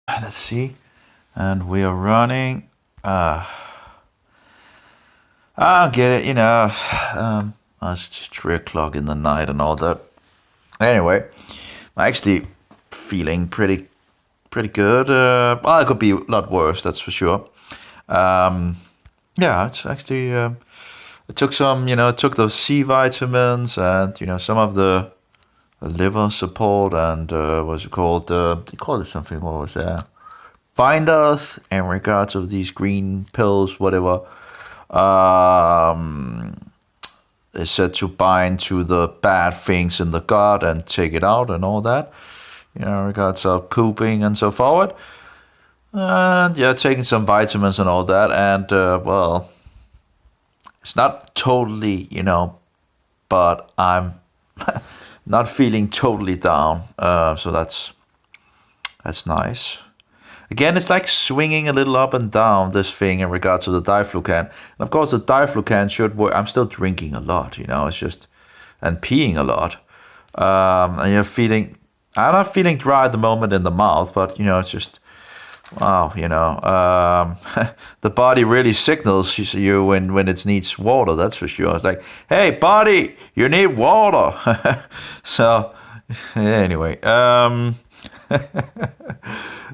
let's see. And we are running. I'll get it, it's just 3 o'clock in the night and all that. Anyway, I'm actually feeling pretty good. Well, it could be a lot worse, that's for sure. Yeah, it's actually. I took some, I took those C vitamins and some of the liver support and what's it called? They call it something. What was that? Binders in regards of these green pills, whatever. Um, it's said to bind to the bad things in the gut and take it out and all that. In regards of pooping and so forward. And yeah, taking some vitamins and all that. And well, it's not totally, but I'm not feeling totally down. So that's nice. Again, it's like swinging a little up and down, this thing in regards to the diflucan. And of course, the diflucan should work. I'm still drinking a lot, it's just, and peeing a lot. And you're feeling, I'm not feeling dry at the moment in the mouth, but, it's just, wow, the body really signals you when it needs water, that's for sure. It's like, hey, body, you need water. So, anyway,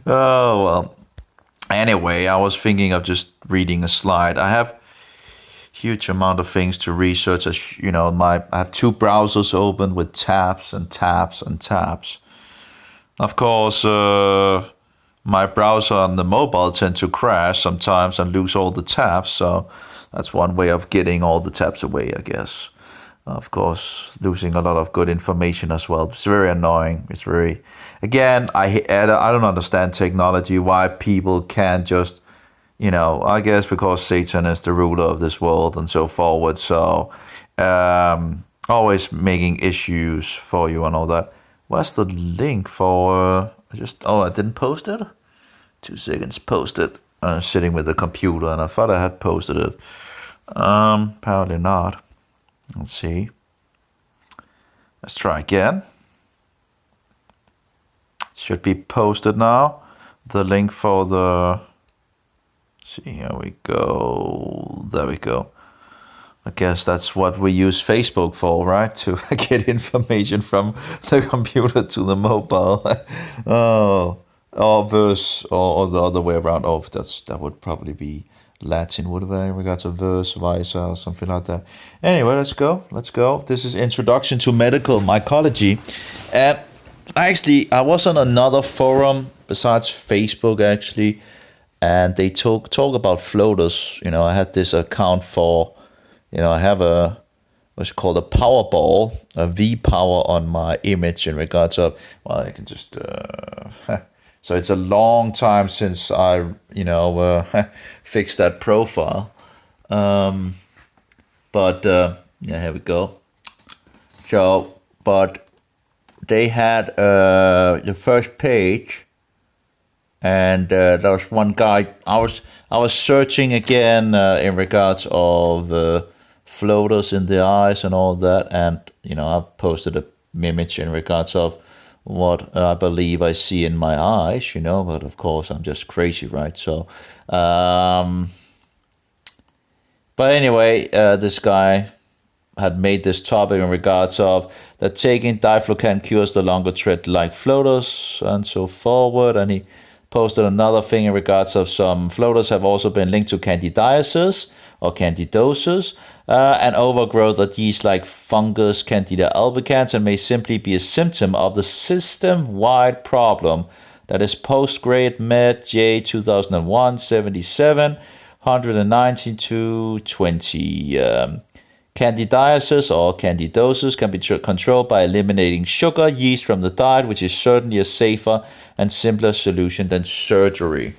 oh, well. Anyway, I was thinking of just reading a slide. I have huge amount of things to research. As I have 2 browsers open with tabs and tabs and tabs. Of course, my browser on the mobile tend to crash sometimes and lose all the tabs. So that's one way of getting all the tabs away, I guess. Of course, losing a lot of good information as well. It's very annoying. It's very, again, I don't understand technology, why people can't just, I guess because Satan is the ruler of this world and so forward. So always making issues for you and all that. Where's the link for, I didn't post it? 2 seconds, post it. Sitting with the computer and I thought I had posted it. Apparently not. Let's see. Let's try again. Should be posted now. The link for the... See, here we go. There we go. I guess that's what we use Facebook for, right? To get information from the computer to the mobile. Or verse, or the other way around. Oh, that would probably be Latin, would it be? In regards to verse, vice, or something like that. Anyway, let's go. This is Introduction to Medical Mycology. And I was on another forum besides Facebook, actually, and they talk about floaters. I had this account for, I have what's called a power ball, a V power on my image in regards of, well, I can just, so it's a long time since I, fixed that profile. But yeah, here we go. So, but they had the first page, and there was one guy. I was searching again in regards of floaters in the eyes and all that, and I posted a image in regards of what I believe I see in my eyes, but of course I'm just crazy, right? So, but anyway, this guy had made this topic in regards of that taking diflucan cures the longer thread like floaters and so forward, and he posted another thing in regards of some floaters have also been linked to candidiasis or candidosis, and overgrowth of yeast like fungus Candida albicans, and may simply be a symptom of the system-wide problem that is post-grade med J 2001 77 119 to 20. Candidiasis or candidosis can be controlled by eliminating sugar, yeast from the diet, which is certainly a safer and simpler solution than surgery.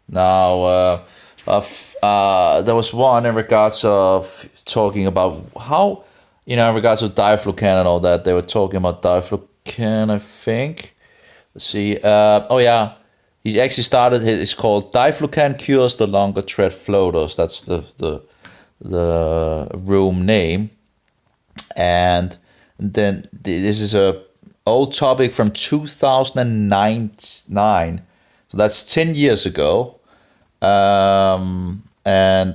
Now, there was one in regards of talking about how, in regards to diflucan and all that, they were talking about diflucan, I think. Let's see. Oh, yeah. He actually started, it's called Diflucan Cures the Longer Thread Floaters. That's the room name. And then this is a old topic from 2009. So That's 10 years ago. And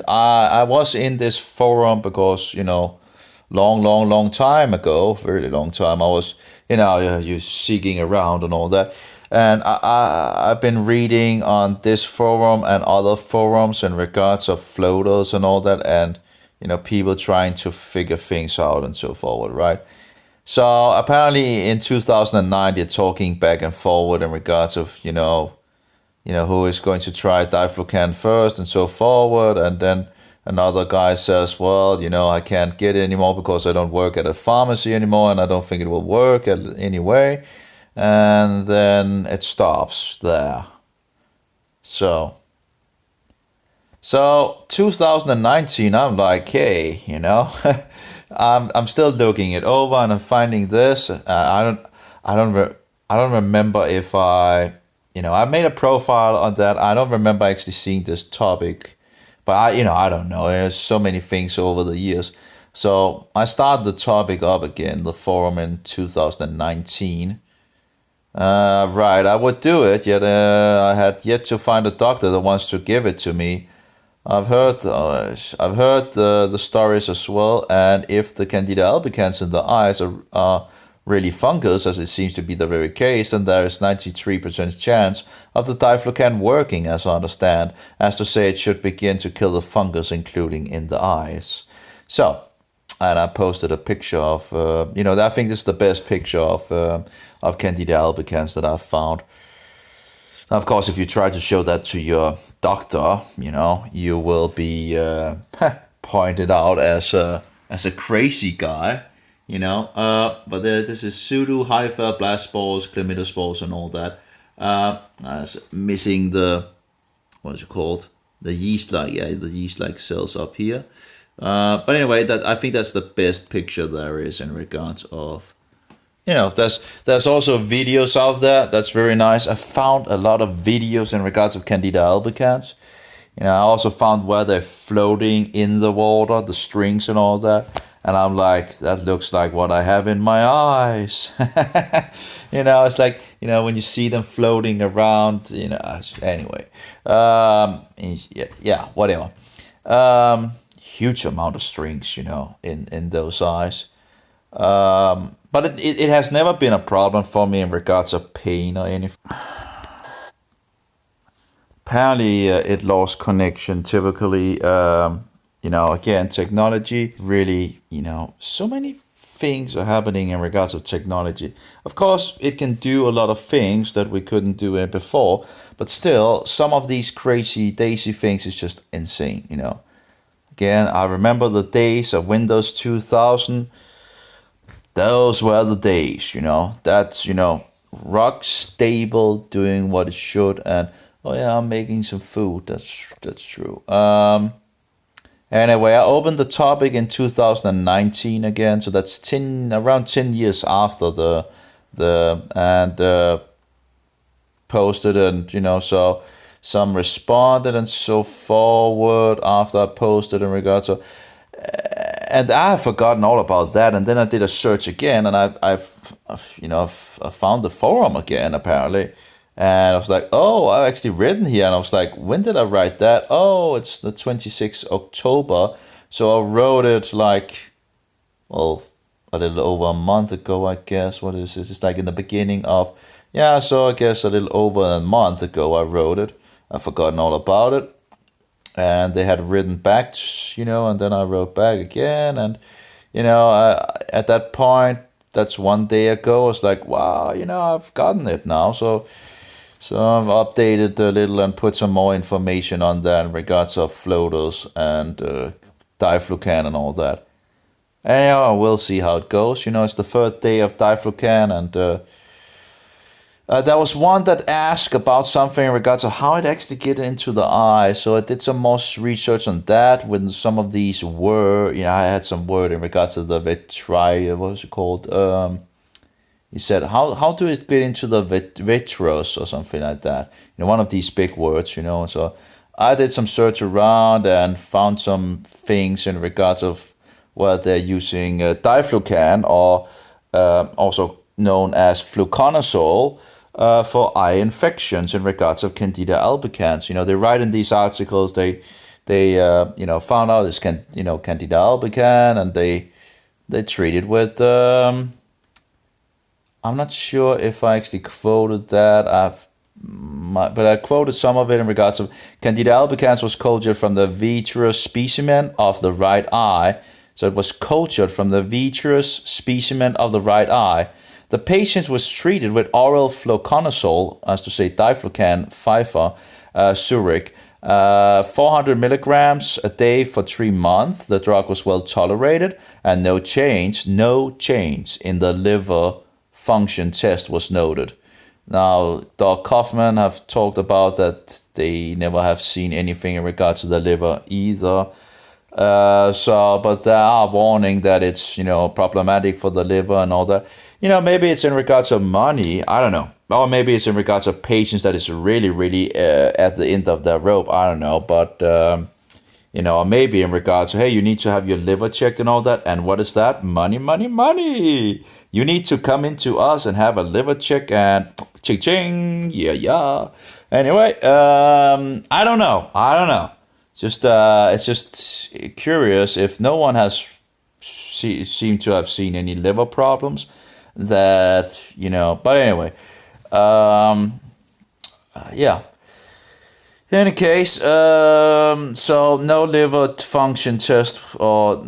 I was in this forum because, long time ago, very long time, I was, you seeking around and all that. And I've been reading on this forum and other forums in regards of floaters and all that, and, people trying to figure things out and so forward, right? So apparently in 2009, they're talking back and forward in regards of, who is going to try diflucan first and so forward. And then another guy says, well, I can't get it anymore because I don't work at a pharmacy anymore and I don't think it will work anyway. And then it stops there. So 2019, I'm like, hey, I'm still looking it over and I'm finding this. I don't remember if I made a profile on that. I don't remember actually seeing this topic, but I don't know. There's so many things over the years. So I started the topic up again, the forum in 2019. Right, I would do it, yet I had yet to find a doctor that wants to give it to me. I've heard the stories as well, and if the Candida albicans in the eyes are really fungus, as it seems to be the very case, then there is 93% chance of the diflucan working, as I understand, as to say it should begin to kill the fungus, including in the eyes. So, and I posted a picture of, I think this is the best picture of Candida albicans that I've found. Now, of course, if you try to show that to your doctor, you will be pointed out as a crazy guy, But this is pseudo hypha, blast spores, chlamydospores, and all that. Missing the what's it called? The yeast-like, the yeast-like cells up here. But anyway, I think that's the best picture there is in regards of. There's also videos out there. That's very nice. I found a lot of videos in regards of Candida albicans. I also found where they're floating in the water, the strings and all that. And I'm like, that looks like what I have in my eyes. It's like, when you see them floating around, anyway. Whatever. Huge amount of strings, in those eyes. But it has never been a problem for me in regards of pain or anything. Apparently, it lost connection. Typically, again, technology really, so many things are happening in regards of technology. Of course, it can do a lot of things that we couldn't do before, but still, some of these crazy daisy things is just insane, Again, I remember the days of Windows 2000. Those were the days, That's, rock stable, doing what it should, and I'm making some food. That's true. Anyway, I opened the topic in 2019 again, so that's around 10 years after posted, and so some responded and so forward after I posted in regards to. And I have forgotten all about that, and then I did a search again, and I've found the forum again apparently, and I was like, oh, I've actually written here, and I was like, when did I write that? Oh, it's the 26th October, so I wrote it like, well, a little over a month ago, I guess. What is this? It's like in the beginning of, so I guess a little over a month ago I wrote it. I've forgotten all about it. And they had written back, and then I wrote back again. And, at that point, that's one day ago, I was like, wow, I've gotten it now. So I've updated a little and put some more information on that in regards of floaters and diflucan and all that. And we'll see how it goes. It's the third day of diflucan, and there was one that asked about something in regards to how it actually get into the eye. So I did some more research on that when some of these were, I had some word in regards to the vitri, what was it called? He said, how do it get into the vitreous or something like that? One of these big words, So I did some search around and found some things in regards of where they're using diflucan, or also known as fluconazole, for eye infections in regards of Candida albicans. They write in these articles they found out this Candida albican, and they treat it with I'm not sure if I actually quoted that. But I quoted some of it in regards of Candida albicans was cultured from the vitreous specimen of the right eye. So it was cultured from the vitreous specimen of the right eye. The patient was treated with oral fluconazole, as to say diflucan, Pfeiffer, Zurich, 400 milligrams a day for 3 months. The drug was well tolerated, and no change in the liver function test was noted. Now, Doc Kaufman have talked about that they never have seen anything in regards to the liver either. But there are warning that it's, problematic for the liver and all that. Maybe it's in regards of money. I don't know. Or maybe it's in regards of patients that is really, really at the end of their rope. I don't know. But, maybe in regards to, hey, you need to have your liver checked and all that. And what is that? Money, money, money. You need to come into us and have a liver check and ching ching. Yeah. Anyway, I don't know. It's just curious if no one has seemed to have seen any liver problems that, but anyway, yeah. In any case, so no liver function test or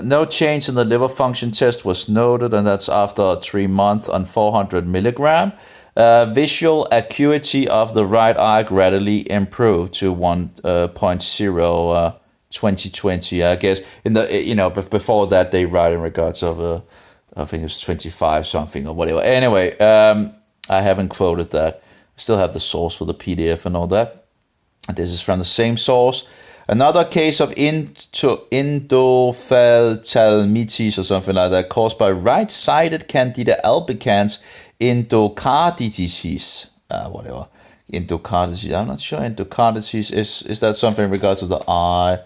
no change in the liver function test was noted, and that's after 3 months on 400 milligram. Visual acuity of the right eye gradually improved to 1.0 2020. I guess in the before that they write in regards of I think it's 25 something or whatever. Anyway, I haven't quoted that. I still have the source for the PDF and all that. This is from the same source. Another case of endophthalmitis or something like that caused by right-sided Candida albicans endocarditis. Whatever. Endocarditis. I'm not sure endocarditis is that something in regards to the eye?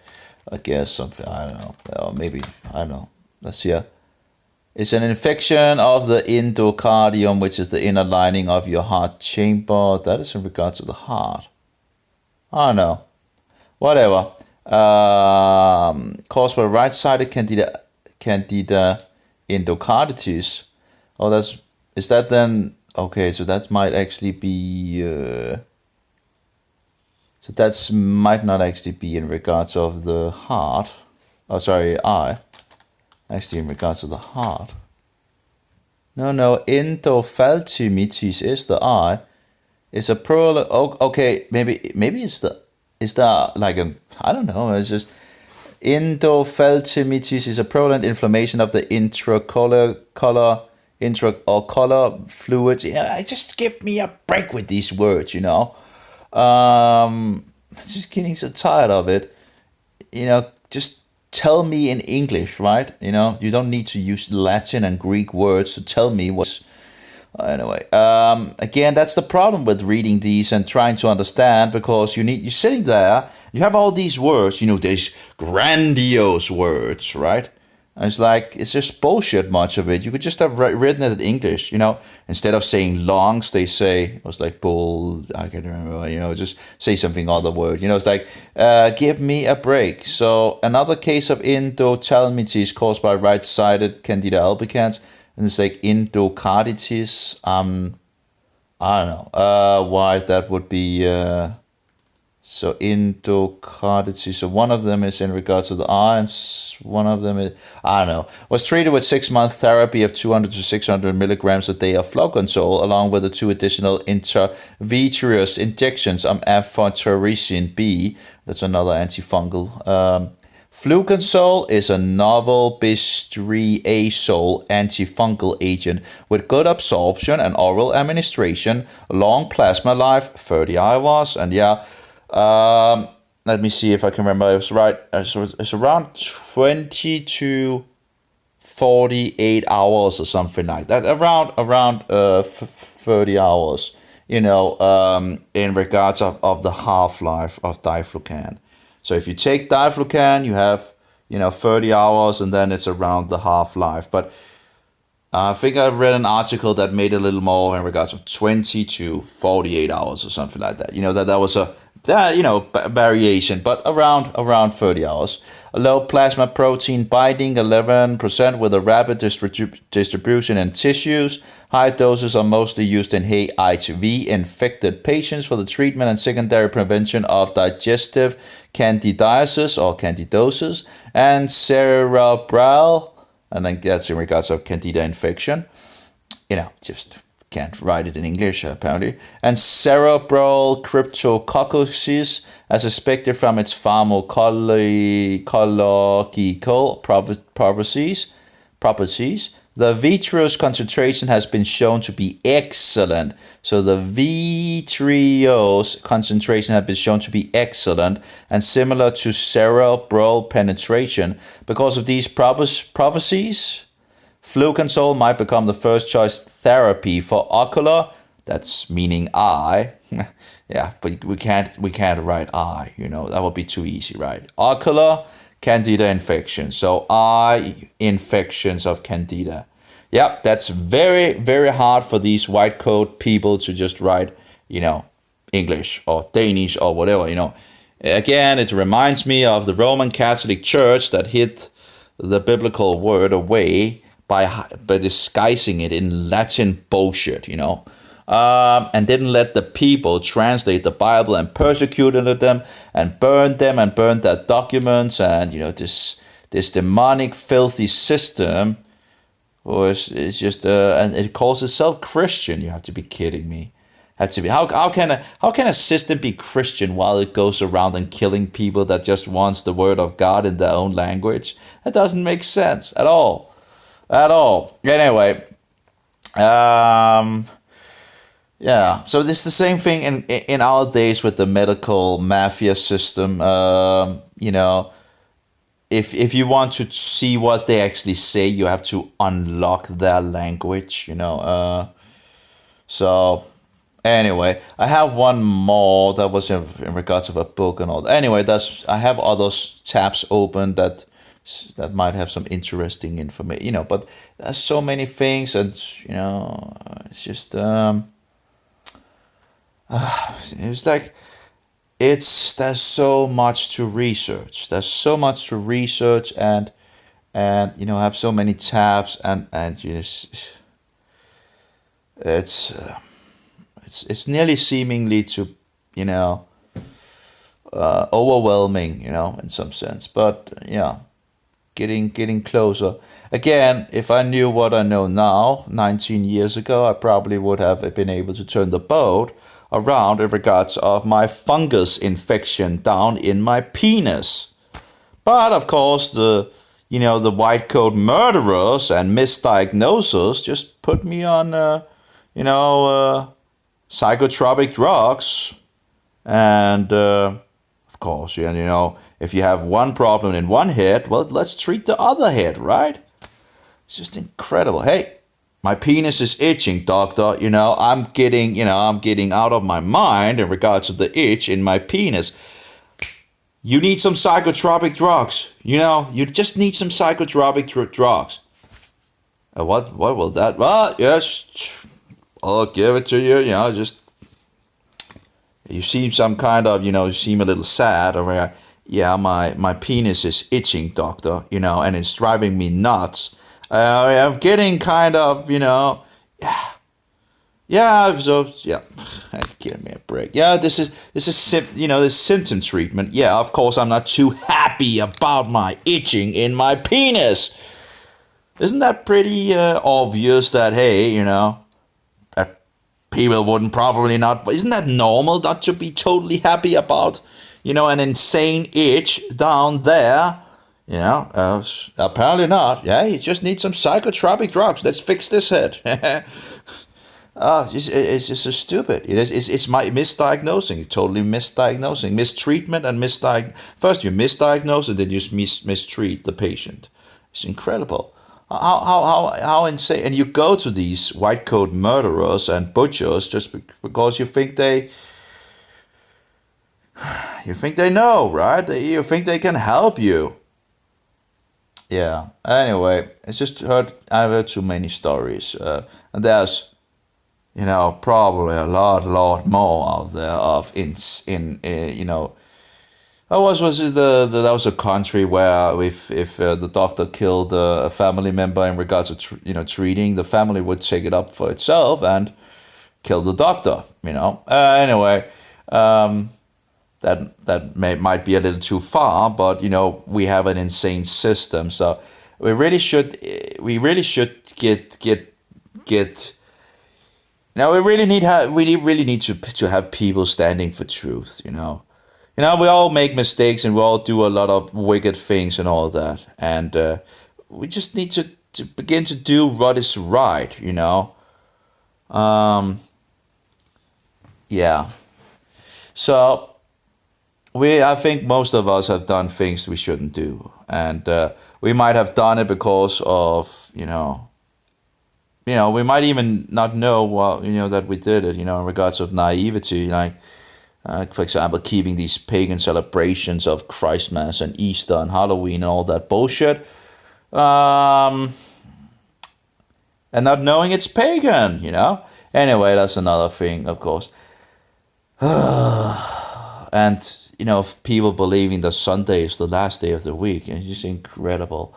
I guess something. I don't know. Or maybe, I don't know. Let's see. It's an infection of the endocardium, which is the inner lining of your heart chamber. That is in regards to the heart. I don't know. Whatever. Caused by right-sided Candida endocarditis. Oh, is that then? Okay, so that might actually be. So that might not actually be in regards of the heart. Oh, sorry, eye. Actually, in regards to the heart. No, endophthalmitis is the eye. It's a plural. Okay, maybe it's the. Is that like a? I don't know. It's just endophthalmitis is a prolonged inflammation of the color fluids. Just give me a break with these words. I'm just getting so tired of it. Just tell me in English, right? You don't need to use Latin and Greek words to tell me what's. Anyway, again, that's the problem with reading these and trying to understand, because you're sitting there, you have all these words, these grandiose words, right? And it's just bullshit, much of it. You could just have written it in English, instead of saying longs, they say, it was like bull, I can't remember, just say something other word, it's like, give me a break. So another case of endophthalmitis caused by right-sided Candida albicans, and it's like endocarditis. I don't know why that would be. So endocarditis. So one of them is in regards to the eye, and one of them is, I don't know. Was treated with 6 month therapy of 200 to 600 milligrams a day of fluconazole, along with the 2 additional intravitreous injections of amphotericin B. That's another antifungal. Fluconazole is a novel bistriazole antifungal agent with good absorption and oral administration, long plasma life, 30 hours, and let me see if I can remember. It was right. It's around 20 to 48 hours or something like that. Around 30 hours. In regards of the half life of diflucan. So if you take diflucan, you have 30 hours, and then it's around the half life. But I think I read an article that made a little more in regards of 20 to 48 hours or something like that. That was a variation, but around 30 hours. A low plasma protein binding, 11%, with a rapid distribution in tissues. High doses are mostly used in HIV infected patients for the treatment and secondary prevention of digestive candidiasis or candidosis and cerebral. And then that's in regards of Candida infection. Just can't write it in English apparently. And cerebral cryptococcosis, as expected from its pharmacological properties. The vitreous concentration has been shown to be excellent. So the vitreous concentration has been shown to be excellent and similar to cerebral penetration. Because of these properties, fluconazole might become the first choice therapy for ocular, that's meaning eye. Yeah, but we can't write eye, that would be too easy, right? Ocular Candida infection. So eye infections of Candida. Yep, that's very, very hard for these white coat people to just write, English or Danish or whatever, Again, it reminds me of the Roman Catholic Church that hid the biblical word away by disguising it in Latin bullshit, and didn't let the people translate the Bible and persecuted them and burned their documents, and this demonic filthy system was just and it calls itself Christian. You have to be kidding me. How can a system be Christian while it goes around and killing people that just wants the word of God in their own language? That doesn't make sense at all. Anyway, yeah. So this is the same thing in our days with the medical mafia system. If you want to see what they actually say, you have to unlock their language. So anyway, I have one more that was in regards of a book and all that. Anyway, I have other tabs open that might have some interesting information, but there's so many things, and it's just it's like there's so much to research. And have so many tabs, and it's nearly seemingly to overwhelming, in some sense, but yeah. Getting closer. Again, if I knew what I know now, 19 years ago, I probably would have been able to turn the boat around in regards of my fungus infection down in my penis. But of course, the white coat murderers and misdiagnosis just put me on, psychotropic drugs, and of course, if you have one problem in one head, well, let's treat the other head, right? It's just incredible. Hey, my penis is itching, doctor. I'm getting out of my mind in regards to the itch in my penis. You need some psychotropic drugs. You just need some psychotropic drugs. What will that? Well, yes, I'll give it to you. Just you seem some kind of, you seem a little sad, or yeah, my penis is itching, doctor, and it's driving me nuts. I'm getting kind of, yeah, so, yeah, give me a break. Yeah, this is this symptom treatment. Yeah, of course, I'm not too happy about my itching in my penis. Isn't that pretty obvious that, hey, people wouldn't probably not, but isn't that normal not to be totally happy about, an insane itch down there? Apparently not. Yeah, you just need some psychotropic drugs. Let's fix this head. It's just so stupid. It's my misdiagnosing, totally misdiagnosing, mistreatment and First you misdiagnose and then you mistreat the patient. It's incredible. How insane! And you go to these white coat murderers and butchers just because you think they know, right? You think they can help you. Yeah. Anyway, it's just I've heard too many stories, and there's probably a lot more out there of was it that was a country where if the doctor killed a family member in regards to treating, the family would take it up for itself and kill the doctor. Anyway, um, that might be a little too far, but we have an insane system, so we really should get. Now we really need to have people standing for truth. We all make mistakes and we all do a lot of wicked things and all that, and we just need to begin to do what is right. Um, yeah. So I think most of us have done things we shouldn't do, and we might have done it because of we might even not know what that we did it. In regards of naivety, like for example, keeping these pagan celebrations of Christmas and Easter and Halloween and all that bullshit, um, and not knowing it's pagan. Anyway, that's another thing, of course. And people believing that Sunday is the last day of the week, it's just incredible.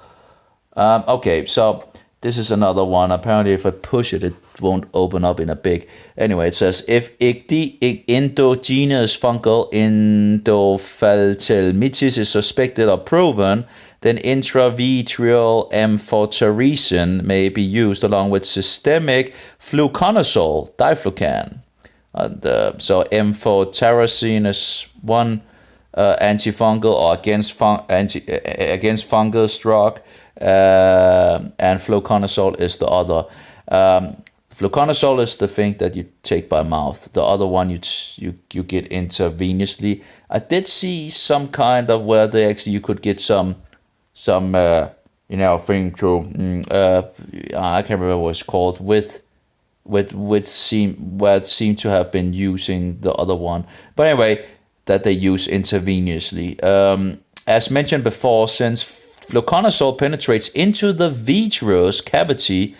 Okay, so this is another one. Apparently, if I push it, it won't open up in a big. Anyway, it says if endogenous fungal endophthalmitis is suspected or proven, then intravitreal amphotericin may be used along with systemic fluconazole, diflucan. And so amphotericin is one antifungal or against fungus drug, and fluconazole is the other. Fluconazole is the thing that you take by mouth. The other one you get intravenously. I did see some kind of where they actually you could get some thing to I can't remember what it's called where it seemed to have been using the other one. But anyway, that they use intravenously. As mentioned before, since fluconazole penetrates into the vitreous cavity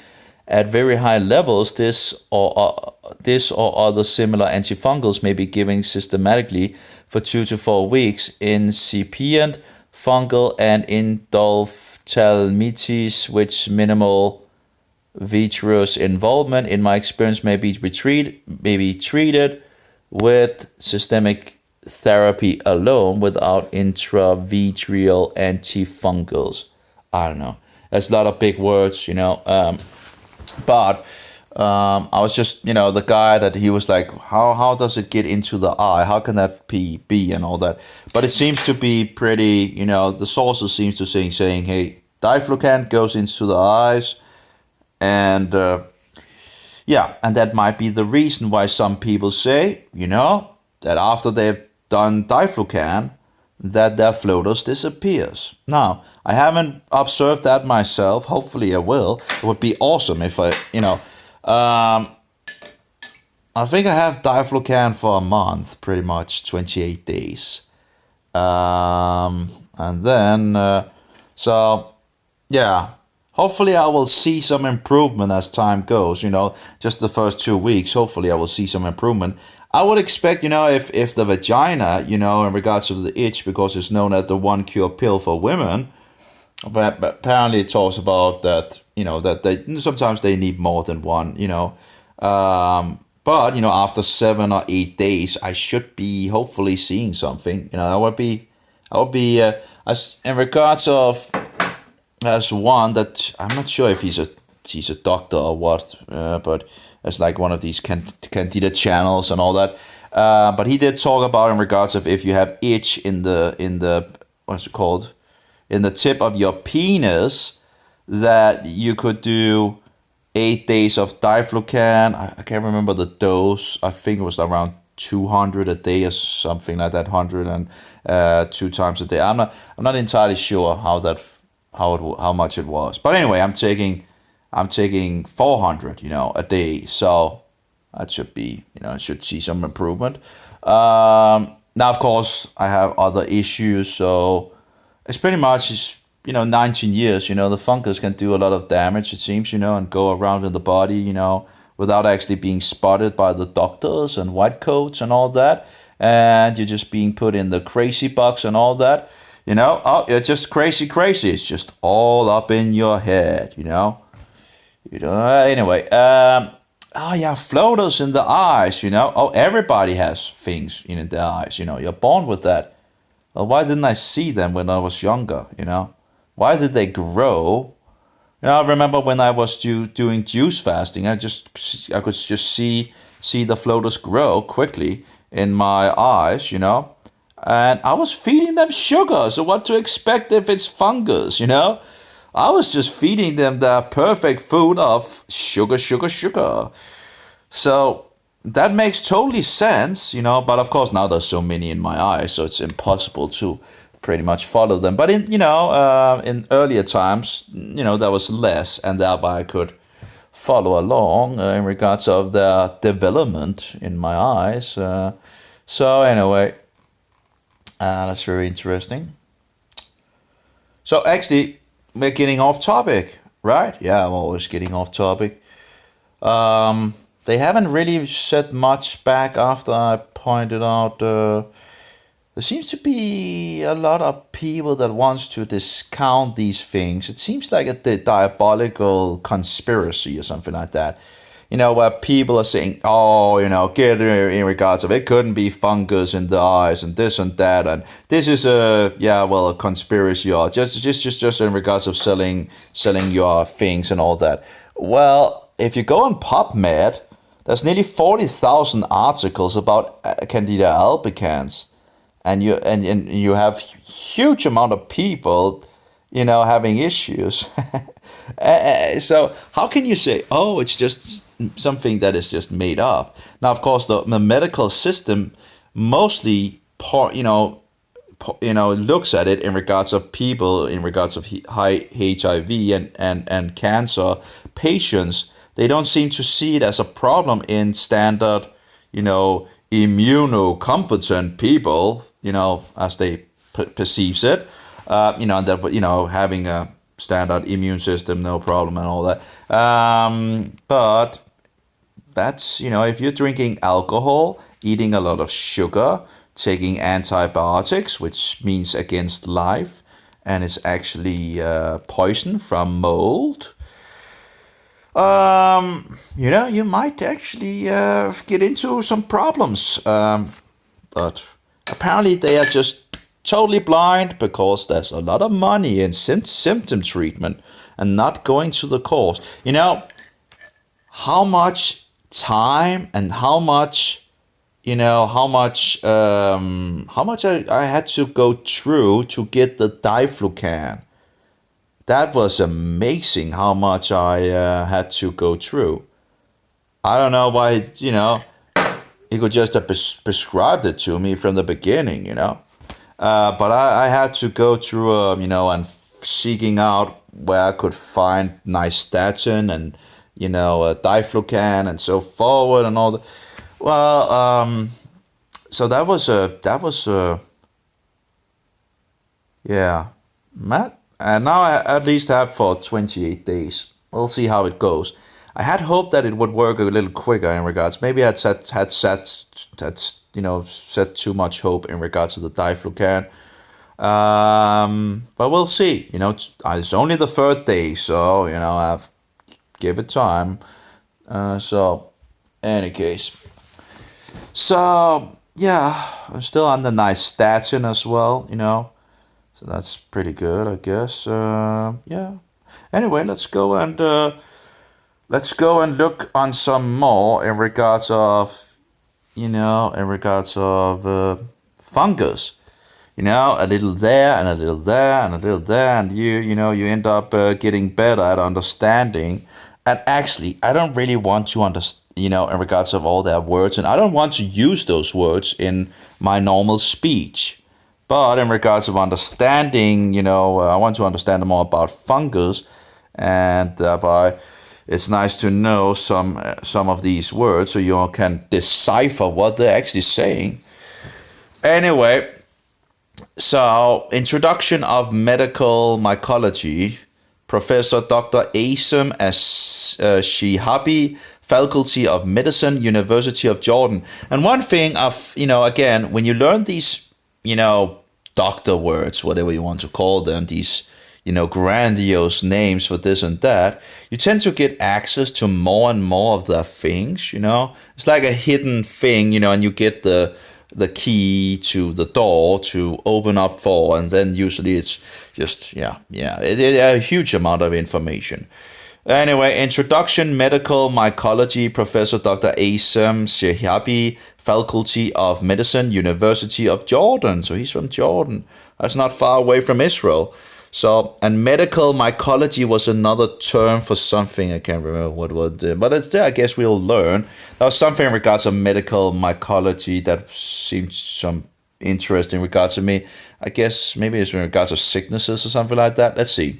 at very high levels, this or other similar antifungals may be given systematically for 2 to 4 weeks. Incipient fungal and endophthalmitis, which minimal vitreous involvement, in my experience, may be treated with systemic therapy alone without intravitreal antifungals. I don't know. That's a lot of big words, but I was just, the guy that he was like, how does it get into the eye? How can that be and all that? But it seems to be pretty, the sources seems to saying, hey, diflucan goes into the eyes. And and that might be the reason why some people say, that after they've done diflucan, that their floaters disappears. Now, I haven't observed that myself. Hopefully I will. It would be awesome if I think I have diflucan for a month, pretty much 28 days. And then, yeah. Hopefully I will see some improvement as time goes, just the first 2 weeks. Hopefully I will see some improvement. I would expect, if the vagina, in regards to the itch, because it's known as the one cure pill for women, but apparently it talks about that, that they sometimes they need more than one, but, after 7 or 8 days, I should be hopefully seeing something, I would be, as in regards of, as one that I'm not sure if he's a doctor or what, but it's like one of these Candida channels and all that. But he did talk about in regards of if you have itch in the what's it called, in the tip of your penis, that you could do 8 days of diflucan. I can't remember the dose. I think it was around 200 a day or something like that. 100 and 2 times a day. I'm not entirely sure how much it was, but anyway, I'm taking 400 a day, so that should be should see some improvement. Now of course I have other issues, so it's pretty much 19 years, the fungus can do a lot of damage, it seems, and go around in the body, without actually being spotted by the doctors and white coats and all that. And you're just being put in the crazy box and all that. Oh, you're just crazy, crazy. It's just all up in your head, Anyway, oh yeah, floaters in the eyes, Oh, everybody has things in their eyes, You're born with that. Well, why didn't I see them when I was younger, Why did they grow? I remember when I was doing juice fasting, I could just see the floaters grow quickly in my eyes, and I was feeding them sugar. So what to expect if it's fungus, I was just feeding them the perfect food of sugar, sugar, sugar. So that makes totally sense, but of course now there's so many in my eyes, so it's impossible to pretty much follow them. But in earlier times, there was less, and thereby I could follow along in regards of their development in my eyes. So anyway, that's very interesting. So actually, we're getting off topic, right? Yeah, I'm always getting off topic. They haven't really said much back after I pointed out. There seems to be a lot of people that wants to discount these things. It seems like a diabolical conspiracy or something like that. Where people are saying, oh, get in regards of it couldn't be fungus in the eyes and this and that, and this is a conspiracy, or just in regards of selling your things and all that. Well, if you go on PubMed, there's nearly 40,000 articles about Candida albicans, and you have huge amount of people, having issues. So how can you say, oh, it's just something that is just made up? Now, of course, the medical system mostly looks at it in regards of people, in regards of high HIV and cancer patients. They don't seem to see it as a problem in standard, immunocompetent people, as they perceives it, that, having a standard immune system, no problem and all that. But that's, if you're drinking alcohol, eating a lot of sugar, taking antibiotics, which means against life, and it's actually poison from mold, you might actually get into some problems. But apparently they are just totally blind because there's a lot of money in symptom treatment and not going to the cause. How much time and how much I had to go through to get the diflucan. That was amazing how much I had to go through. I don't know why, he could just have prescribed it to me from the beginning, But I had to go through, and seeking out where I could find nystatin and, diflucan and so forward and all that. Well, so that was yeah, Matt. And now I at least have for 28 days. We'll see how it goes. I had hoped that it would work a little quicker in regards. Maybe I had set too much hope in regards to the diflucan. But we'll see. It's only the third day, so I've give it time. So, any case. So yeah, I'm still on the nystatin as well. So that's pretty good, I guess. Yeah. Anyway, let's go and look on some more in regards of, fungus. A little there and a little there and a little there, and you end up getting better at understanding. And actually, I don't really want to understand, in regards of all their words, and I don't want to use those words in my normal speech. But in regards of understanding, I want to understand more about fungus, and thereby it's nice to know some of these words so you can decipher what they're actually saying. Anyway, So, Introduction of Medical Mycology, Professor Dr. Asem Shihabi, Faculty of Medicine, University of Jordan. And one thing of, again, when you learn these, doctor words, whatever you want to call them, these, grandiose names for this and that, you tend to get access to more and more of the things. It's like a hidden thing, and you get the key to the door to open up for, and then usually it's just a huge amount of information. Anyway, Introduction Medical Mycology, Professor Dr. Asem Shehabi, Faculty of Medicine, University of Jordan. So he's from Jordan. That's not far away from Israel. So, and medical mycology was another term for something. I can't remember what was it, but I guess we'll learn. There was something in regards to medical mycology that seemed some interest in regards to me. I guess maybe it's in regards to sicknesses or something like that. Let's see.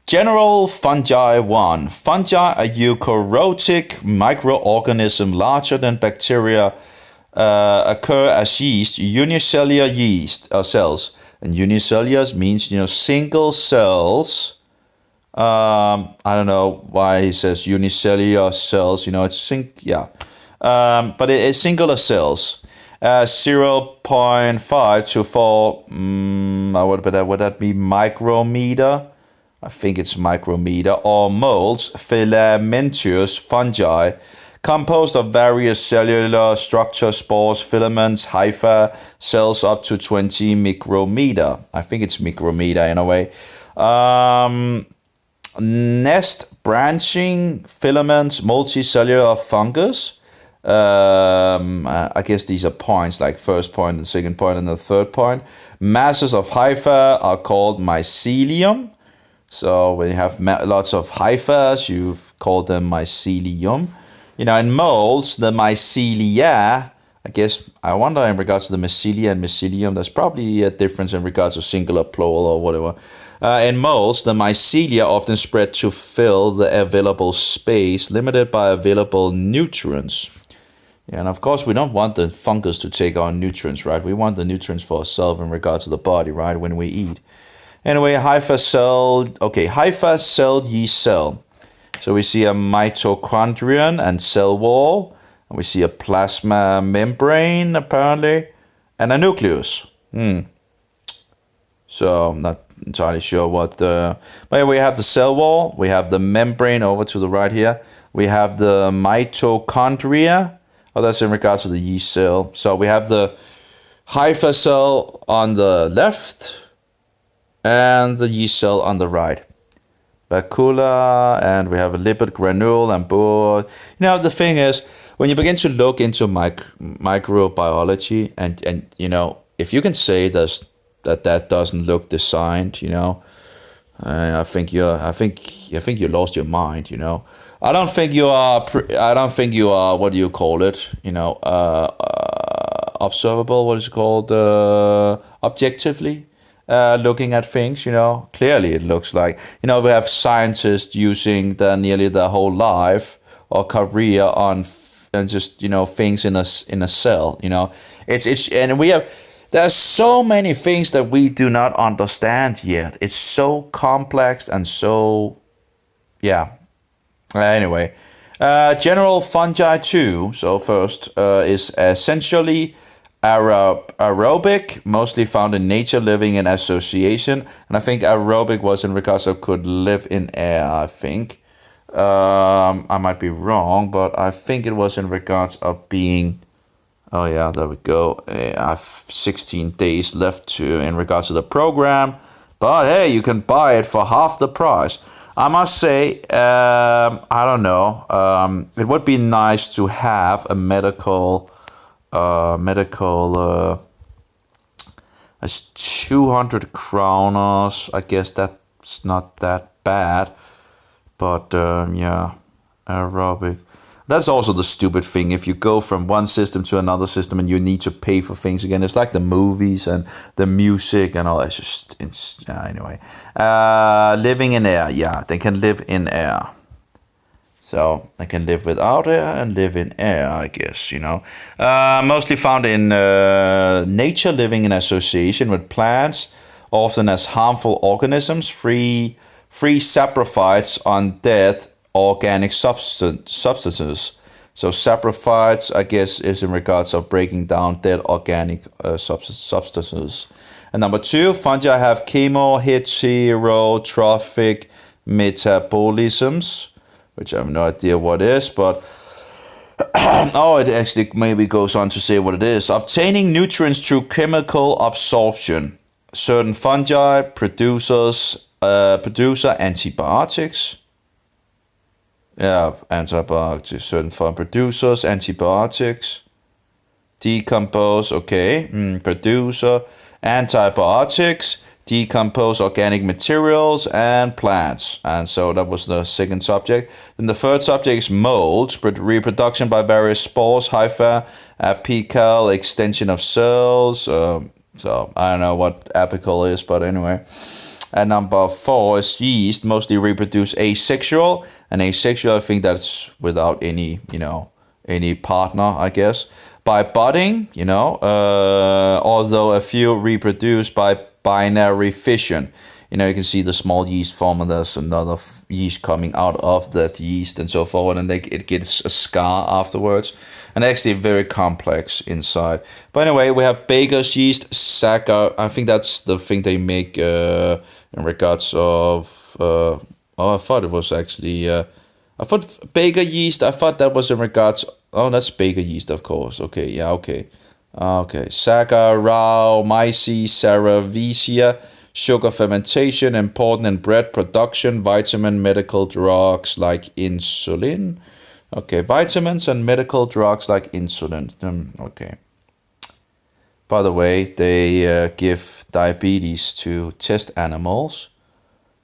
General fungi 1. Fungi are eukaryotic microorganism larger than bacteria, occur as yeast, unicellular yeast cells. And unicellular means, single cells. I don't know why he says unicellular cells. But it's singular cells. 0.5 to 4. Would that be micrometer? I think it's micrometer. Or molds, filamentous fungi, composed of various cellular structures, spores, filaments, hyphae, cells up to 20 micrometer. I think it's micrometer in a way. Nest branching filaments, multicellular fungus. I guess these are points, like first point, the second point, and the third point. Masses of hyphae are called mycelium. So when you have lots of hyphae, you call them mycelium. In molds, the mycelia, I wonder in regards to the mycelia and mycelium, there's probably a difference in regards to singular, plural, or whatever. In molds, the mycelia often spread to fill the available space, limited by available nutrients. And of course, we don't want the fungus to take our nutrients, right? We want the nutrients for ourselves in regards to the body, right, when we eat. Anyway, hypha-celled yeast cell. So we see a mitochondrion and cell wall. And we see a plasma membrane, apparently. And a nucleus. So I'm not entirely sure what the... But we have the cell wall. We have the membrane over to the right here. We have the mitochondria. Oh, that's in regards to the yeast cell. So we have the hypha cell on the left and the yeast cell on the right. Bacula, and we have a lipid granule and board. The thing is, when you begin to look into microbiology, and if you can say that doesn't look designed, I think you lost your mind. I don't think you are. What do you call it? Observable. What is it called? Objectively. Looking at things, clearly it looks like, we have scientists using nearly their whole life or career on and just things in a cell. There's so many things that we do not understand yet. It's so complex and so anyway, general fungi 2. So first is essentially aerobic, mostly found in nature, living in association. And I think aerobic was in regards of could live in air, I think. I might be wrong, but I think it was in regards of being... Oh yeah, there we go. I have 16 days left in regards to the program. But hey, you can buy it for half the price. I must say, I don't know. It would be nice to have a medical... It's 200 kroners. I guess that's not that bad, but aerobic. That's also the stupid thing. If you go from one system to another system and you need to pay for things again, it's like the movies and the music and all. Anyway. Living in air. Yeah, they can live in air. So they can live without air and live in air, I guess, you know. Mostly found in nature, living in association with plants, often as harmful organisms, free saprophytes on dead organic substances. So saprophytes, I guess, is in regards of breaking down dead organic substances. And number 2, fungi have heterotrophic metabolisms, which I have no idea what is, but oh, it actually maybe goes on to say what it is. Obtaining nutrients through chemical absorption. Certain fungi producer antibiotics. Yeah, antibiotics. Certain fungi producers antibiotics. Decompose, okay. Producer antibiotics. Decompose organic materials and plants. And so that was the second subject. Then the third subject is mold, reproduction by various spores, hyphae, apical extension of cells. So I don't know what apical is, but anyway. And number 4 is yeast, mostly reproduce asexual. And asexual, I think that's without any, any partner, I guess. By budding, although a few reproduce by binary fission. You can see the small yeast form and there's another yeast coming out of that yeast and so forth, and it gets a scar afterwards, and actually very complex inside. But anyway, we have Baker's yeast, Saccharomyces. I think that's the thing they make in regards of I thought it was actually I thought Baker yeast, I thought that was in regards, that's Baker yeast, of course. Okay, yeah, okay. Saccharomyces cerevisiae, sugar fermentation, important in bread production, vitamin, medical drugs like insulin. Okay, vitamins and medical drugs like insulin. Okay. By the way, they give diabetes to test animals,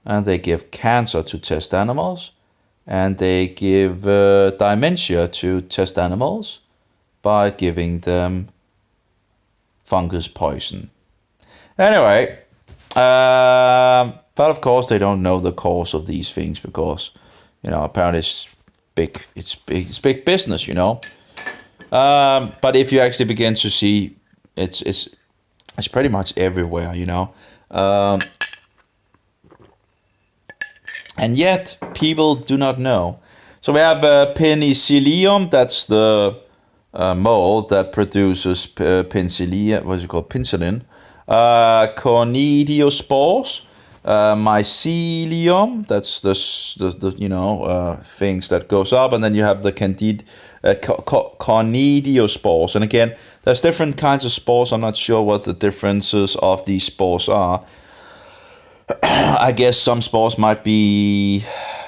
and they give cancer to test animals, and they give dementia to test animals by giving them fungus poison. Anyway, but of course they don't know the cause of these things because, apparently it's big business, But if you actually begin to see, it's pretty much everywhere, and yet people do not know. So we have penicillium, that's the mold that produces penicillin. Cornidiospores, mycelium, that's the things that goes up, and then you have the cornidiospores. And again, there's different kinds of spores. I'm not sure what the differences of these spores are. I guess some spores might be,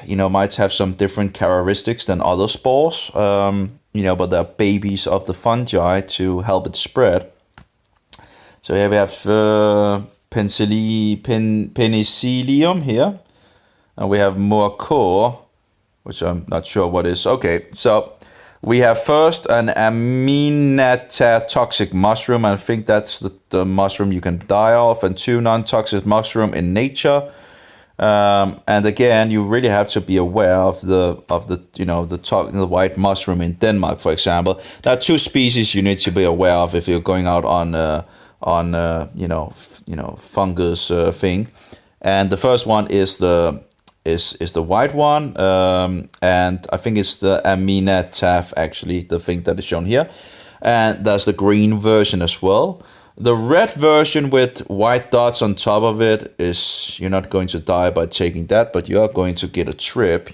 might have some different characteristics than other spores. But they're babies of the fungi to help it spread. So here we have penicillium here, and we have Mucor, which I'm not sure what is. Okay, so we have first an toxic mushroom. I think that's the mushroom you can die of, and 2 non-toxic mushroom in nature. And again, you really have to be aware of the white mushroom in Denmark, for example. There are 2 species you need to be aware of if you're going out on fungus thing. And the first one is the white one, and I think it's the Aminataf, actually, the thing that is shown here. And there's the green version as well. The red version with white dots on top of it is, you're not going to die by taking that, but you are going to get a trip,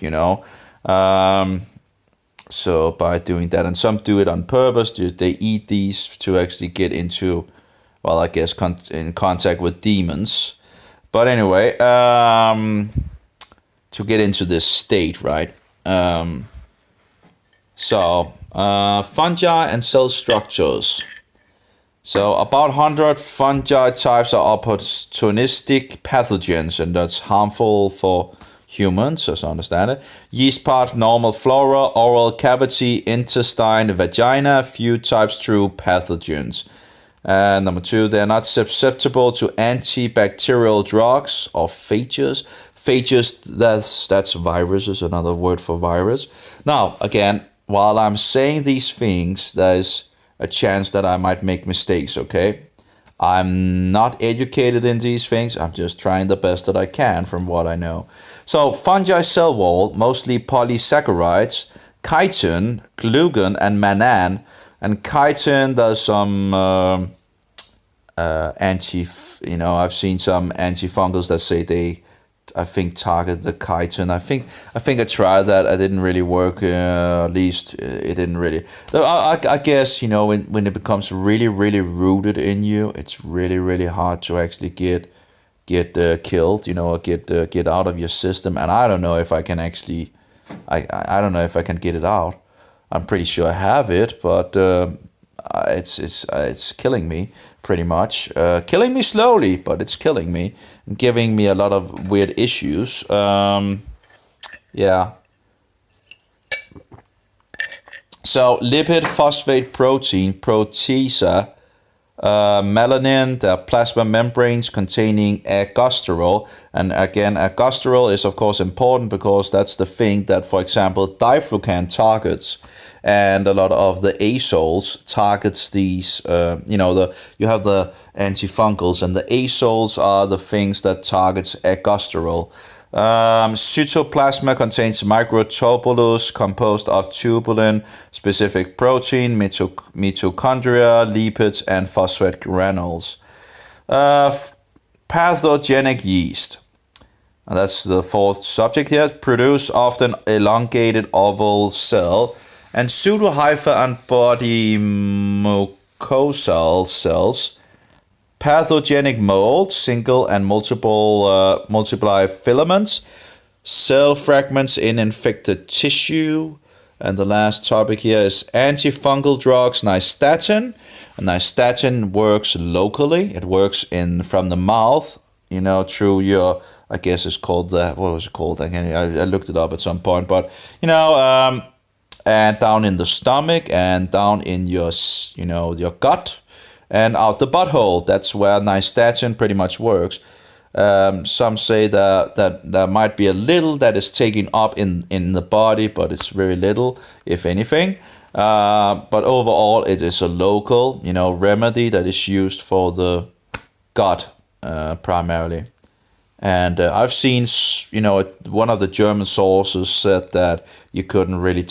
so by doing that, and some do it on purpose. They eat these to actually get into, well, I guess in contact with demons. But anyway, to get into this state, right? Fungi and cell structures. So about 100 fungi types are opportunistic pathogens, and that's harmful for humans, as I understand it. Yeast part, normal flora, oral cavity, intestine, vagina, few types true pathogens. Number 2, they're not susceptible to antibacterial drugs or phages. Phages, that's virus, is another word for virus. Now, again, while I'm saying these things, there's a chance that I might make mistakes, okay? I'm not educated in these things. I'm just trying the best that I can from what I know. So, fungi cell wall, mostly polysaccharides, chitin, glucan, and mannan. And chitin does some I've seen some antifungals that say they, I think, target the chitin. I think I tried that. I didn't really work. At least it didn't really. I guess when it becomes really really rooted in you, it's really really hard to actually get killed. Or get out of your system. And I don't know if I can actually. I don't know if I can get it out. I'm pretty sure I have it, but it's killing me pretty much. Killing me slowly, but it's killing me, and giving me a lot of weird issues. Yeah. So lipid phosphate protein, proteasa, melanin, the plasma membranes containing ergosterol. And again, ergosterol is of course important because that's the thing that, for example, diflucan targets, and a lot of the azoles targets these. You have the antifungals, and the azoles are the things that targets ergosterol. Cytoplasma contains microtubulus composed of tubulin specific protein, mitochondria, lipids, and phosphate granules. Pathogenic yeast, and that's the fourth subject here, produce often elongated oval cell and pseudohypha and body mucosal cells. Pathogenic mold, single and multiply filaments, cell fragments in infected tissue. And the last topic here is antifungal drugs, nystatin. Nystatin works locally. It works from the mouth, through your, I guess it's called what was it called? I looked it up at some point, but and down in the stomach and down in your gut and out the butthole. That's where nystatin pretty much works. Some say that there might be a little that is taken up in the body, but it's very little, if anything. But overall, it is a local, remedy that is used for the gut primarily. And I've seen, one of the German sources said that you couldn't really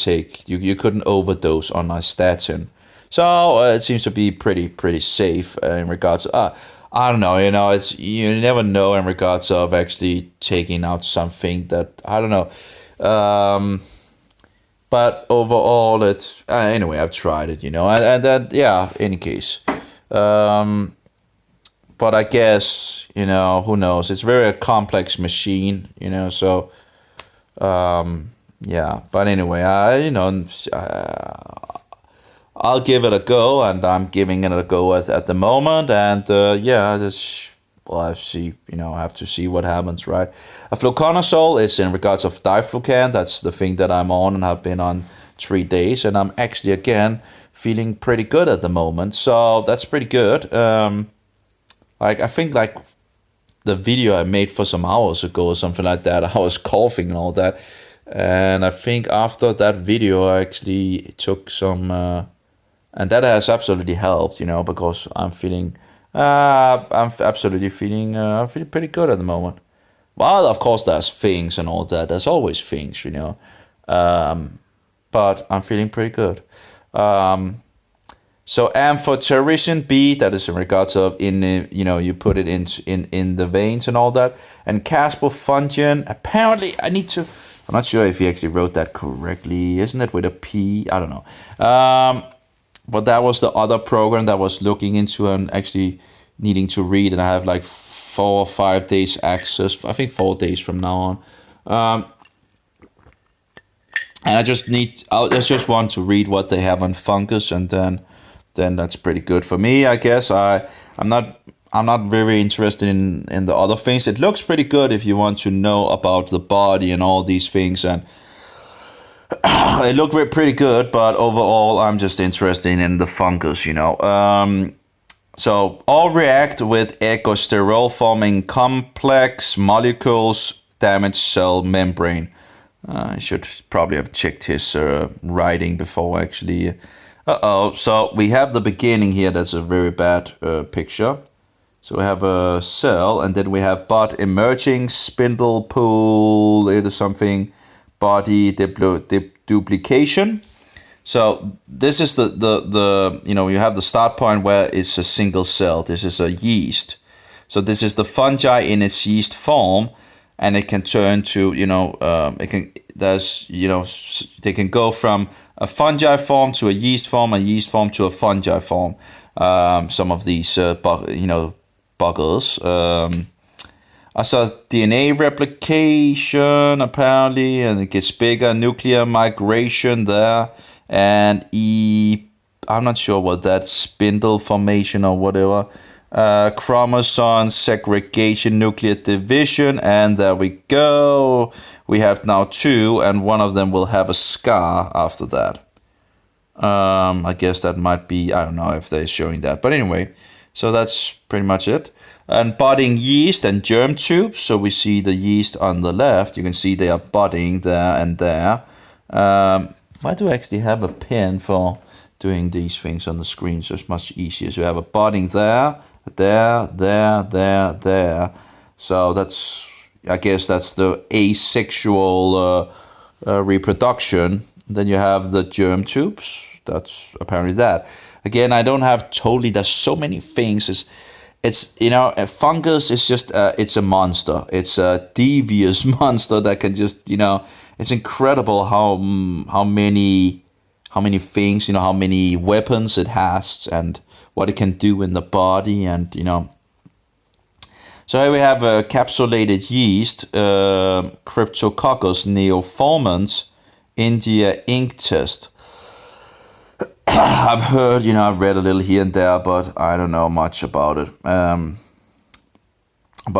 you couldn't overdose on nystatin. So it seems to be pretty safe in regards to, I don't know, it's, you never know in regards of actually taking out something that, I don't know. But overall, it's, anyway, I've tried it, and then, yeah, any case. But I guess, who knows? It's very a complex machine, so, yeah. But anyway, I'll give it a go, and I'm giving it a go at the moment, and yeah, I have to see what happens, right? A fluconazole is in regards of diflucan. That's the thing that I'm on and have been on 3 days, and I'm actually again feeling pretty good at the moment, so that's pretty good. I think the video I made for some hours ago or something like that, I was coughing and all that, and I think after that video I actually took some, and that has absolutely helped, because I'm feeling, I'm feeling pretty good at the moment. Well, of course there's things and all that. There's always things, but I'm feeling pretty good. So amphotericin B, that is in regards of you put it in the veins and all that, and caspofungin. Apparently, I'm not sure if he actually wrote that correctly. Isn't it with a P? I don't know. But that was the other program that was looking into and actually needing to read, and I have 4 or 5 days access. I think 4 days from now on. And I just want to read what they have on fungus, and then that's pretty good for me, I guess. I'm not very interested in the other things. It looks pretty good if you want to know about the body and all these things, and it looked pretty good. But overall, I'm just interested in the fungus, So all react with ergosterol forming complex molecules damaged cell membrane. I should probably have checked his writing before actually. So we have the beginning here. That's a very bad picture. So we have a cell, and then we have bud emerging, spindle pool, it is something, body duplication. So this is the you have the start point where it's a single cell. This is a yeast. So this is the fungi in its yeast form, and it can turn to they can go from a fungi form to a yeast form to a fungi form. Some of these buggers. I saw DNA replication apparently, and it gets bigger. Nuclear migration there, and I'm not sure what that spindle formation or whatever. Chromosome segregation, nuclear division, and there we go. We have now 2, and one of them will have a scar after that. I guess that might be, I don't know if they're showing that, but anyway, so that's pretty much it. And budding yeast and germ tubes. So we see the yeast on the left. You can see they are budding there and there. Why do I actually have a pen for doing these things on the screen? So it's much easier. So you have a budding there. So I guess that's the asexual reproduction. Then you have the germ tubes. That's apparently that. Again, I don't have totally. There's so many things. It's a fungus is just it's a monster. It's a devious monster that can just It's incredible how many things how many weapons it has and what it can do in the body and So here we have a capsulated yeast, Cryptococcus neoformans, India ink test. I've heard, I've read a little here and there, but I don't know much about it. But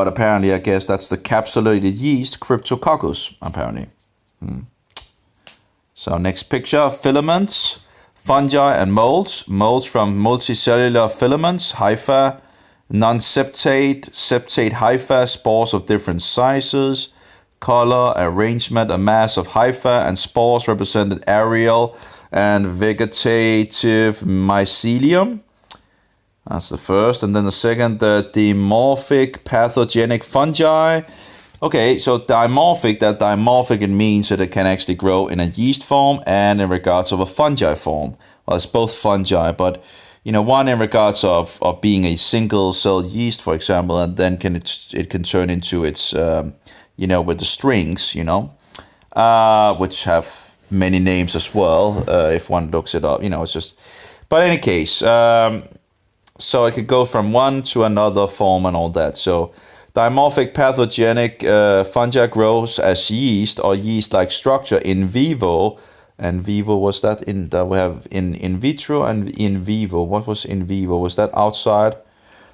apparently, I guess that's the capsulated yeast, Cryptococcus, apparently. So next picture, filaments, fungi and molds. Molds from multicellular filaments, hypha, non-septate, septate hypha, spores of different sizes, color, arrangement, a mass of hypha and spores represented aerial and vegetative mycelium. That's the first. And then the second, the dimorphic pathogenic fungi. Okay, so dimorphic, it means that it can actually grow in a yeast form and in regards of a fungi form. Well, it's both fungi, but one in regards of being a single cell yeast, for example, and then it can turn into its, with the strings, which have many names as well, if one looks it up, it's just, but in any case, so it could go from one to another form and all that. So dimorphic pathogenic fungi grows as yeast or yeast-like structure in vivo. And vivo, was that we have in vitro and in vivo. What was in vivo? Was that outside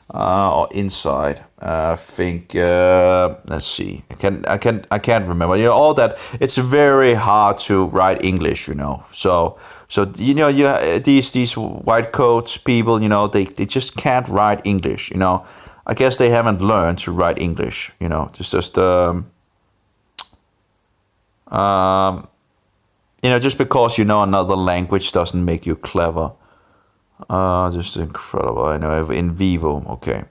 or inside? I think let's see. I can't remember. All that. It's very hard to write English. So these white coats people. They just can't write English. I guess they haven't learned to write English. It's just just because another language doesn't make you clever. Just incredible. I know, in vivo. Okay.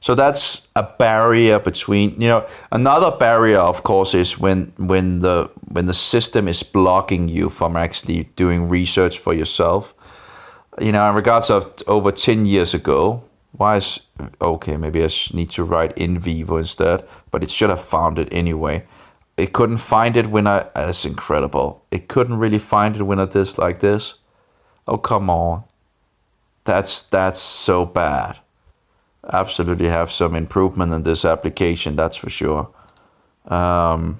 So that's a barrier between, another barrier, of course, is when the system is blocking you from actually doing research for yourself. In regards of over 10 years ago, maybe I need to write in vivo instead, but it should have found it anyway. It couldn't find it when that's incredible. It couldn't really find it when I did like this. Oh, come on. That's so bad. Absolutely have some improvement in this application, that's for sure. It's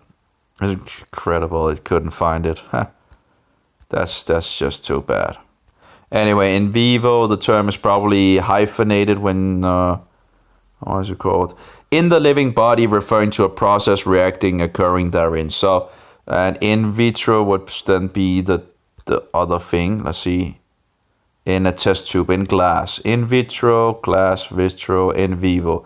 incredible it couldn't find it. That's just too bad. Anyway, in vivo, the term is probably hyphenated when, what is it called? In the living body, referring to a process occurring therein. So, and in vitro would then be the other thing. Let's see. in a test tube in glass. In vitro, glass, vitro, in vivo.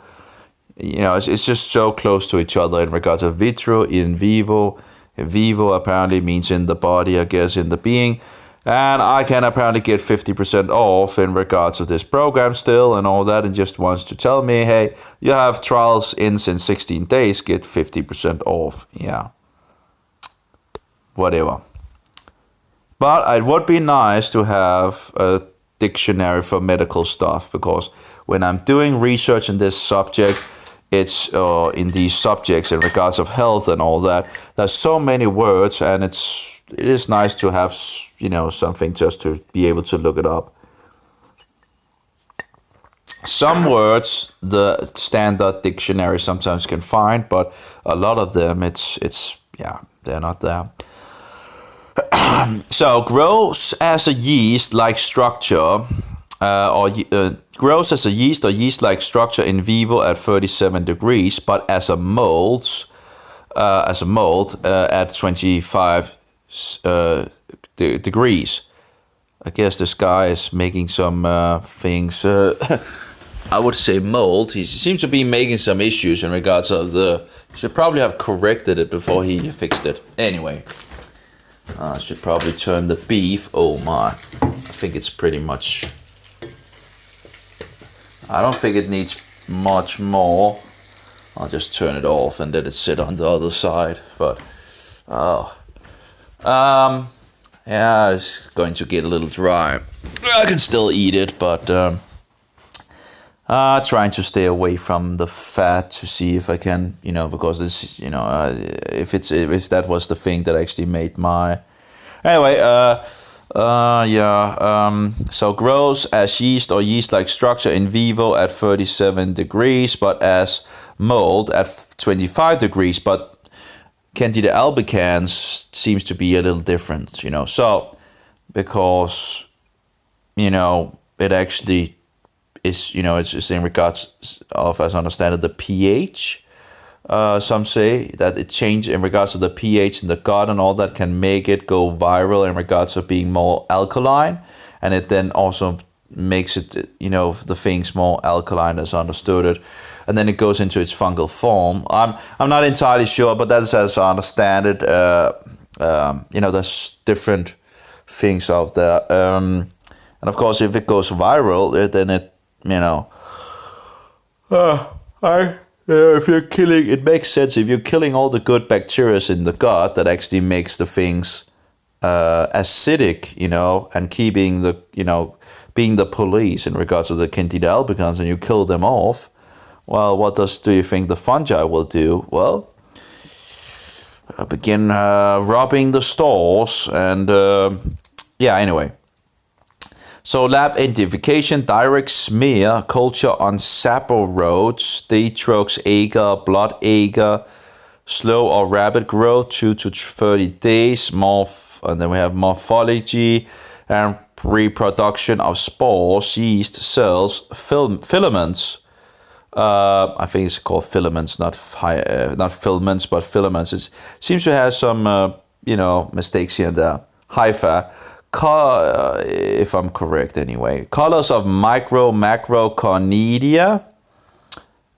It's just so close to each other in regards to vitro, in vivo. In vivo apparently means in the body, I guess, in the being. And I can apparently get 50% off in regards to this program still and all that, and just wants to tell me, hey, you have trials in 16 days, get 50% off. Yeah. Whatever. But it would be nice to have a dictionary for medical stuff, because when I'm doing research in this subject, it's in these subjects in regards of health and all that, there's so many words, and it is nice to have something just to be able to look it up. Some words the standard dictionary sometimes can find, but a lot of them they're not there. So grows as a yeast-like structure, grows as a yeast or yeast-like structure in vivo at 37 degrees, but as a mold at 25 degrees. I guess this guy is making some things. I would say mold. He seems to be making some issues in regards of the. Should probably have corrected it before he fixed it. Anyway. I should probably turn the beef. Oh my. I think it's pretty much. I don't think it needs much more. I'll just turn it off and let it sit on the other side. But yeah, it's going to get a little dry. I can still eat it, but trying to stay away from the fat to see if I can, because this, if that was the thing that actually made my. Anyway, so grows as yeast or yeast-like structure in vivo at 37 degrees, but as mold at 25 degrees. But Candida albicans seems to be a little different, So, because, it actually is, it's in regards of, as I understand it, the pH. Some say that it changed in regards to the pH in the gut and all that can make it go viral in regards of being more alkaline. And it then also makes it, the things more alkaline as I understood it. And then it goes into its fungal form. I'm not entirely sure, but that's as I understand it. There's different things out there. And of course, if it goes viral, then it, if you're killing, it makes sense. If you're killing all the good bacteria in the gut, that actually makes the things acidic, and keeping the, being the police in regards to the Candida albicans, and you kill them off. Well, what do you think the fungi will do? Well, begin robbing the stores, and anyway. So lab identification, direct smear, culture on saporodes, Detrox agar, blood agar, slow or rapid growth, 2 to 30 days, and then we have morphology and reproduction of spores, yeast cells, filaments. I think it's called filaments, not filaments, but filaments. It seems to have some, mistakes here and there. Hypha. If I'm correct anyway. Colors of macro Candida.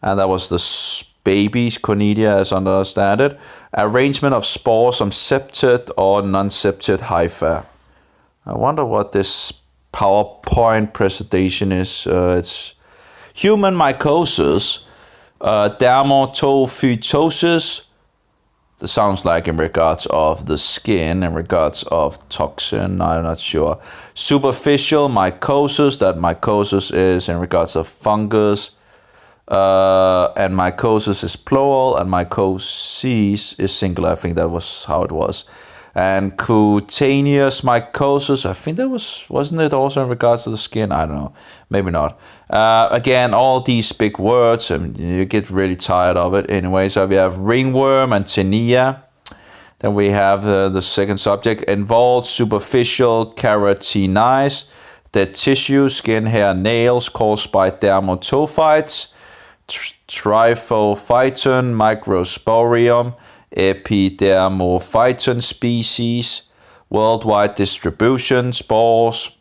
And that was the baby's Candida as I understand it. Arrangement of spores, some septate or non-septate hypha. I wonder what this PowerPoint presentation is. It's human mycosis, dermatophytosis. It sounds like in regards of the skin, in regards of toxin, I'm not sure. Superficial mycosis, that mycosis is in regards of fungus. And mycosis is plural, and mycoses is singular. I think that was how it was. And cutaneous mycosis, I think that wasn't it also in regards to the skin? I don't know, maybe not. Again, all these big words, and you get really tired of it anyway. So we have ringworm and tinea. Then we have the second subject, involved superficial keratinize, dead tissue, skin, hair, nails caused by dermatophytes, Tryphophyton, Microsporium, Epidermophyton species, worldwide distribution, spores,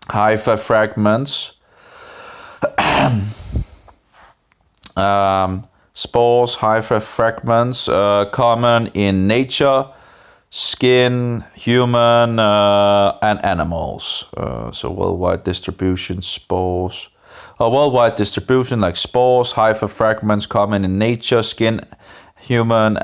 hypha fragments. Spores, hypha fragments, common in nature, skin, human, and animals. So worldwide distribution, spores. Worldwide distribution like spores, hypha fragments, common in nature, skin, human,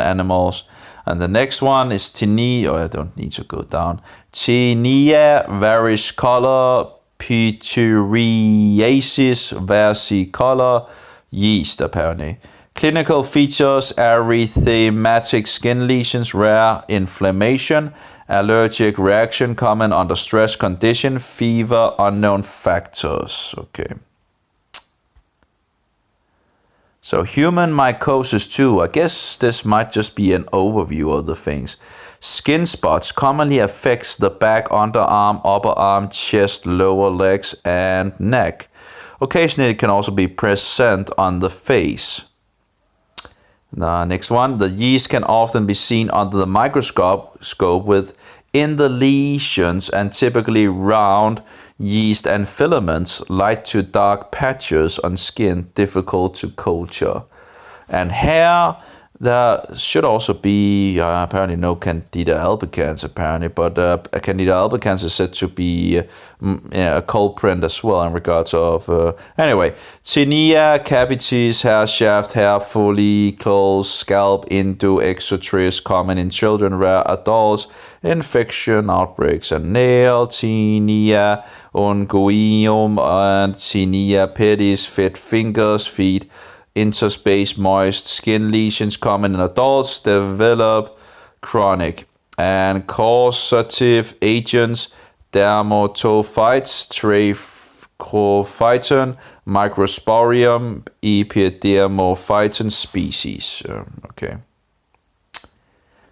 animals. And the next one is tinea. Oh, I don't need to go down. Tinea, various color, pityriasis, versicolor, yeast apparently. Clinical features: erythematic skin lesions, rare inflammation, allergic reaction common under stress condition, fever, unknown factors. Okay. So human mycosis too. I guess this might just be an overview of the things. Skin spots commonly affects the back, underarm, upper arm, chest, lower legs, and neck. Occasionally it can also be present on the face. The next one, the yeast can often be seen under the microscope within the lesions and typically round yeast and filaments, light to dark patches on skin, difficult to culture. And hair, there should also be apparently no Candida albicans apparently, but Candida albicans is said to be a culprit as well in regards of anyway. Tinea, cavities, hair shaft, hair follicles, scalp, exotris, common in children, rare adults, infection, outbreaks, and nail, tinea, unguium, and tinea pedis, fit fingers, feet. Interspace moist skin lesions common in adults, develop chronic. And causative agents: dermatophytes, trachophyton, microsporium, epidermophyton species. Okay.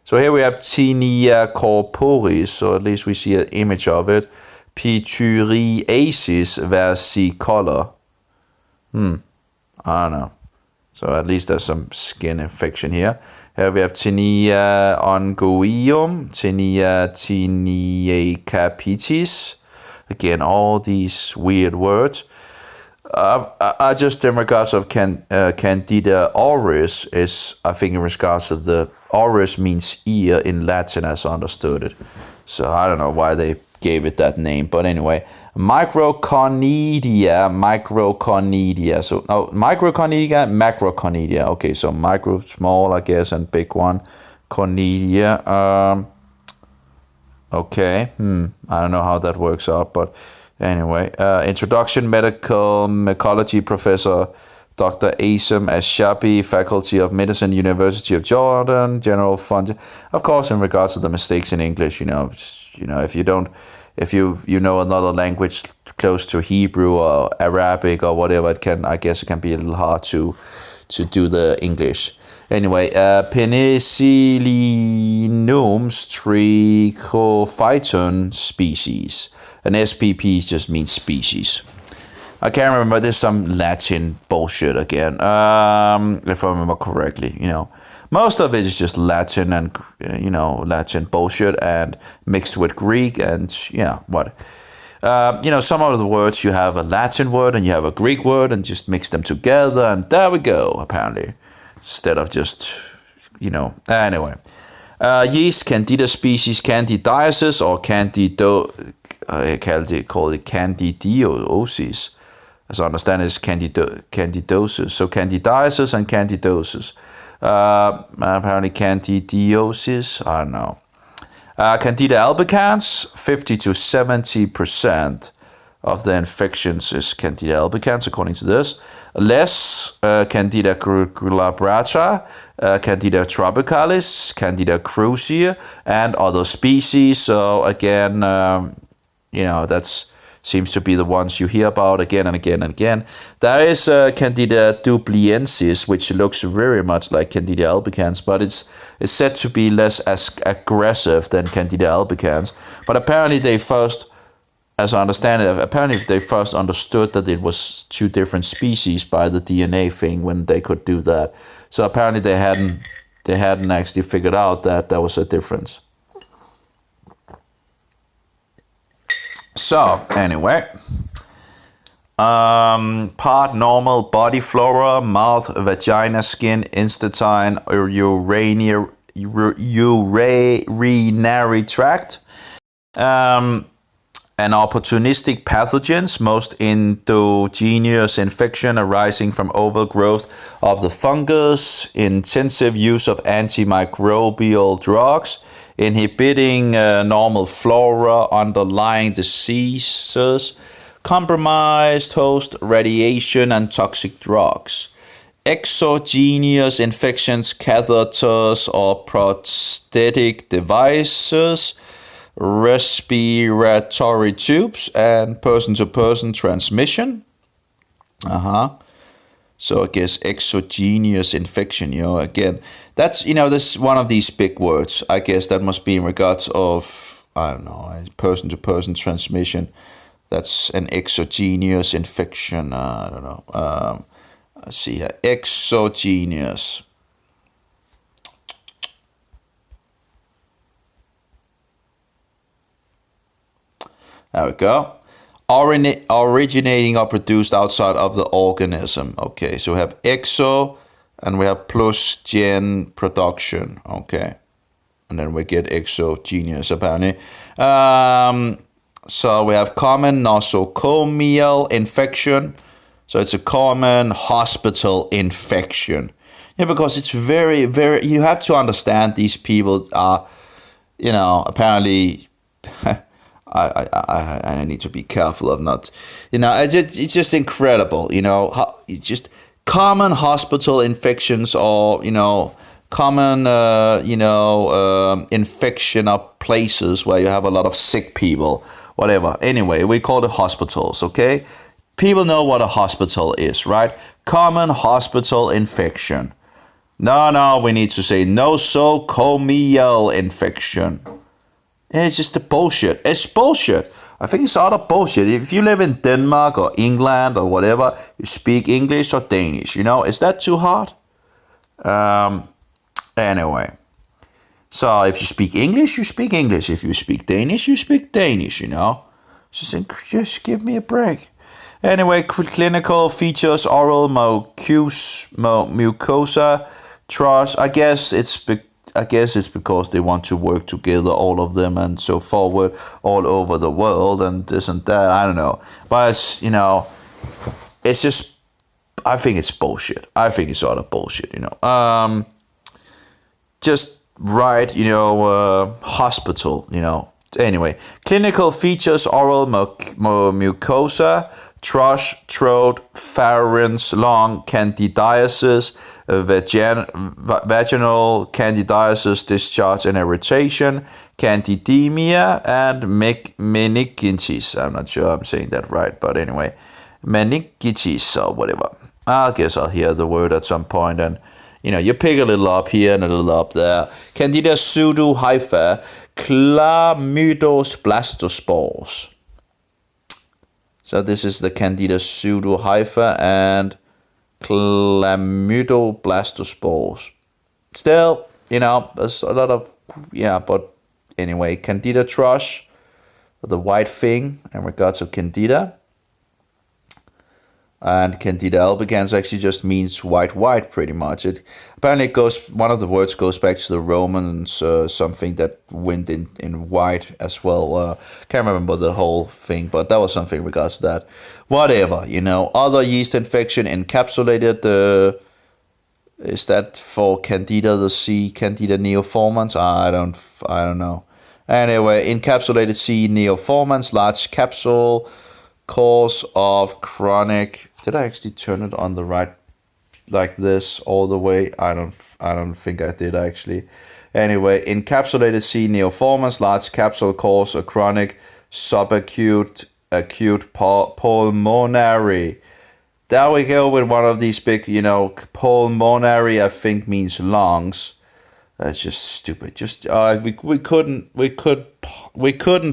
So here we have Tinea corporis, so at least we see an image of it. Pityriasis versicolor. I don't know. So at least there's some skin infection here. Here we have Tinea unguium, Tinea capitis. Again, all these weird words. I just, in regards of Candida auris, is, I think in regards of the auris means ear in Latin as I understood it. So I don't know why they gave it that name, but anyway, Microcornidia. So Microcornidia, Macrocornidia. Okay, so micro, small, I guess, and big one, Cornidia. Okay, I don't know how that works out, but anyway, introduction, medical mycology professor Dr. Asem Ashabi, Faculty of Medicine, University of Jordan, General Fungi. Of course, in regards to the mistakes in English, if you know another language close to Hebrew or Arabic or whatever, it can be a little hard to do the English. Anyway, Penicillinum trichophyton species. An SPP just means species. I can't remember. There's some Latin bullshit again. If I remember correctly, most of it is just Latin and Latin bullshit and mixed with Greek and what. Some of the words you have a Latin word and you have a Greek word and just mix them together and there we go. Apparently, instead of just anyway. Yeast, Candida species, Candidiasis or call it Candidiosis. As I understand, it's candidosis. So candidiasis and candidosis. Apparently candidiosis, I don't know. Candida albicans, 50 to 70% of the infections is Candida albicans, according to this. Less Candida glabrata, Candida tropicalis, Candida krusei, and other species. So again, that's seems to be the ones you hear about again and again and again. There is Candida dubliensis, which looks very much like Candida albicans, but it's said to be less as aggressive than Candida albicans. But apparently they first, as I understand it, they first understood that it was two different species by the DNA thing when they could do that. So apparently they hadn't actually figured out that there was a difference. So, anyway, part normal body flora, mouth, vagina, skin, intestine, urinary tract. And opportunistic pathogens, most endogenous infection arising from overgrowth of the fungus, intensive use of antimicrobial drugs, inhibiting normal flora, underlying diseases, compromised host, radiation, and toxic drugs. Exogenous infections, catheters or prosthetic devices, respiratory tubes, and person-to-person transmission. So I guess exogenous infection, again, that's, this is one of these big words. I guess that must be in regards of, I don't know, person-to-person transmission. That's an exogenous infection. I don't know. Let's see here. Exogenous. There we go. Originating or produced outside of the organism. Okay, so we have exo and we have plus gen production. Okay, and then we get exogenous apparently. So we have common nosocomial infection. So it's a common hospital infection. Yeah, because it's very, very, you have to understand these people are, apparently, I need to be careful of not, it's just incredible, how it's just common hospital infections or, common, infection of places where you have a lot of sick people, whatever. Anyway, we call it hospitals, okay? People know what a hospital is, right? Common hospital infection. No, we need to say nosocomial infection. It's just a bullshit. It's bullshit. I think it's utter bullshit. If you live in Denmark or England or whatever, you speak English or Danish, is that too hard? Anyway. So if you speak English, you speak English. If you speak Danish, you speak Danish, Just give me a break. Anyway, clinical features, oral mucosa, thrush. I guess it's because they want to work together, all of them, and so forward, all over the world, and this and that. I don't know, but it's just. I think it's bullshit. I think it's all a bullshit. Just write. Hospital. Anyway, clinical features, oral mucosa, thrush, throat, pharynx, lung, candidiasis, vaginal candidiasis, discharge and irritation, candidemia, and meningitis. I'm not sure I'm saying that right, but anyway, meningitis or whatever. I guess I'll hear the word at some point, and you pick a little up here and a little up there. Candida pseudohypha, chlamydoblastospores. So this is the Candida pseudohypha and chlamydoblastospores. Still, there's a lot of, but anyway, Candida thrush, the white thing in regards to Candida. And Candida albicans actually just means white pretty much. It apparently one of the words goes back to the Romans, something that went in white as well. Can't remember the whole thing, but that was something in regards to that. Whatever, other yeast infection encapsulated. Is that for Candida the C, Candida neoformans? I don't know. Anyway, encapsulated C neoformans, large capsule, cause of chronic. Did I actually turn it on the right, like this, all the way? I don't think I did actually. Anyway, encapsulated C neoformans, large capsule, cause a chronic subacute, acute pulmonary. There we go with one of these big, pulmonary. I think means lungs. That's just stupid. Just we couldn't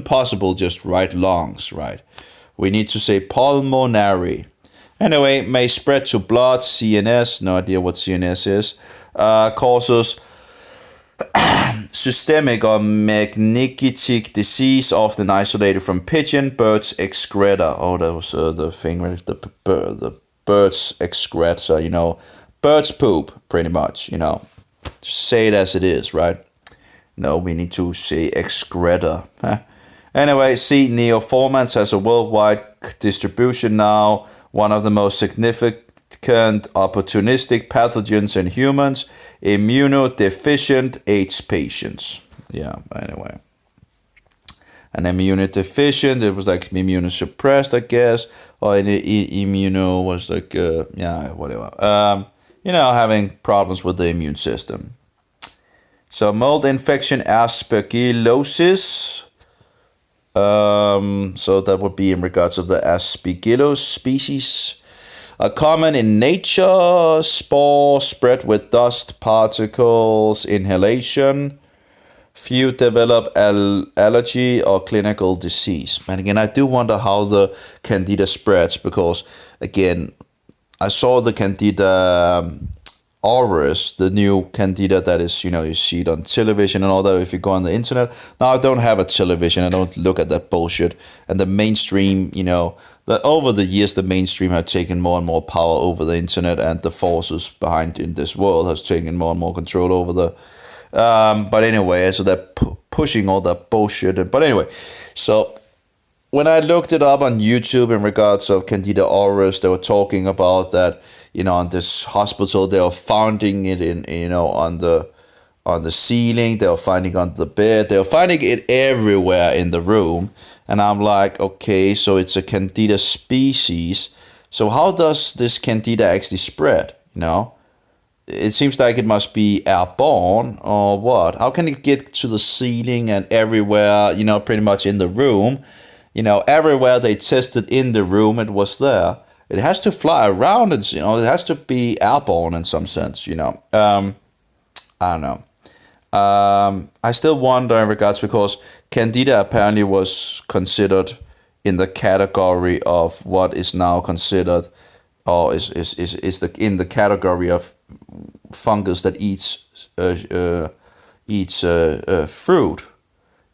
possibly just write lungs, right? We need to say pulmonary. Anyway, may spread to blood, CNS, no idea what CNS is, causes Systemic or meningitic disease, often isolated from pigeon, birds excreta. Oh, that was the thing, right? The birds excreta, birds poop, pretty much, Just say it as it is, right? No, we need to say excreta. Anyway, C. neoformans has a worldwide distribution now, one of the most significant opportunistic pathogens in humans, immunodeficient AIDS patients. Yeah, anyway. And immunodeficient, it was like immunosuppressed, I guess, or immuno was like, whatever. Having problems with the immune system. So mold infection, aspergillosis. So that would be in regards of the Aspergillus species. Common in nature, spore spread with dust particles, inhalation. Few develop allergy or clinical disease. And again, I do wonder how the Candida spreads, because again, I saw the Candida auris, the new Candida that is, you see it on television and all that if you go on the internet. Now, I don't have a television, I don't look at that bullshit. And the mainstream, that over the years, the mainstream have taken more and more power over the internet, and the forces behind in this world has taken more and more control over the... but anyway, so they're pushing all that bullshit. But anyway, so... when I looked it up on YouTube in regards of Candida auris, they were talking about that, on this hospital, they were finding it in, on the ceiling, they were finding on the bed, they were finding it everywhere in the room. And I'm like, okay, so it's a Candida species. So how does this Candida actually spread, It seems like it must be airborne or what? How can it get to the ceiling and everywhere, pretty much in the room? Everywhere they tested in the room, it was there. It has to fly around, and it has to be airborne in some sense. I don't know. I still wonder in regards, because Candida apparently was considered in the category of what is now considered, or is in the category of fungus that eats fruit.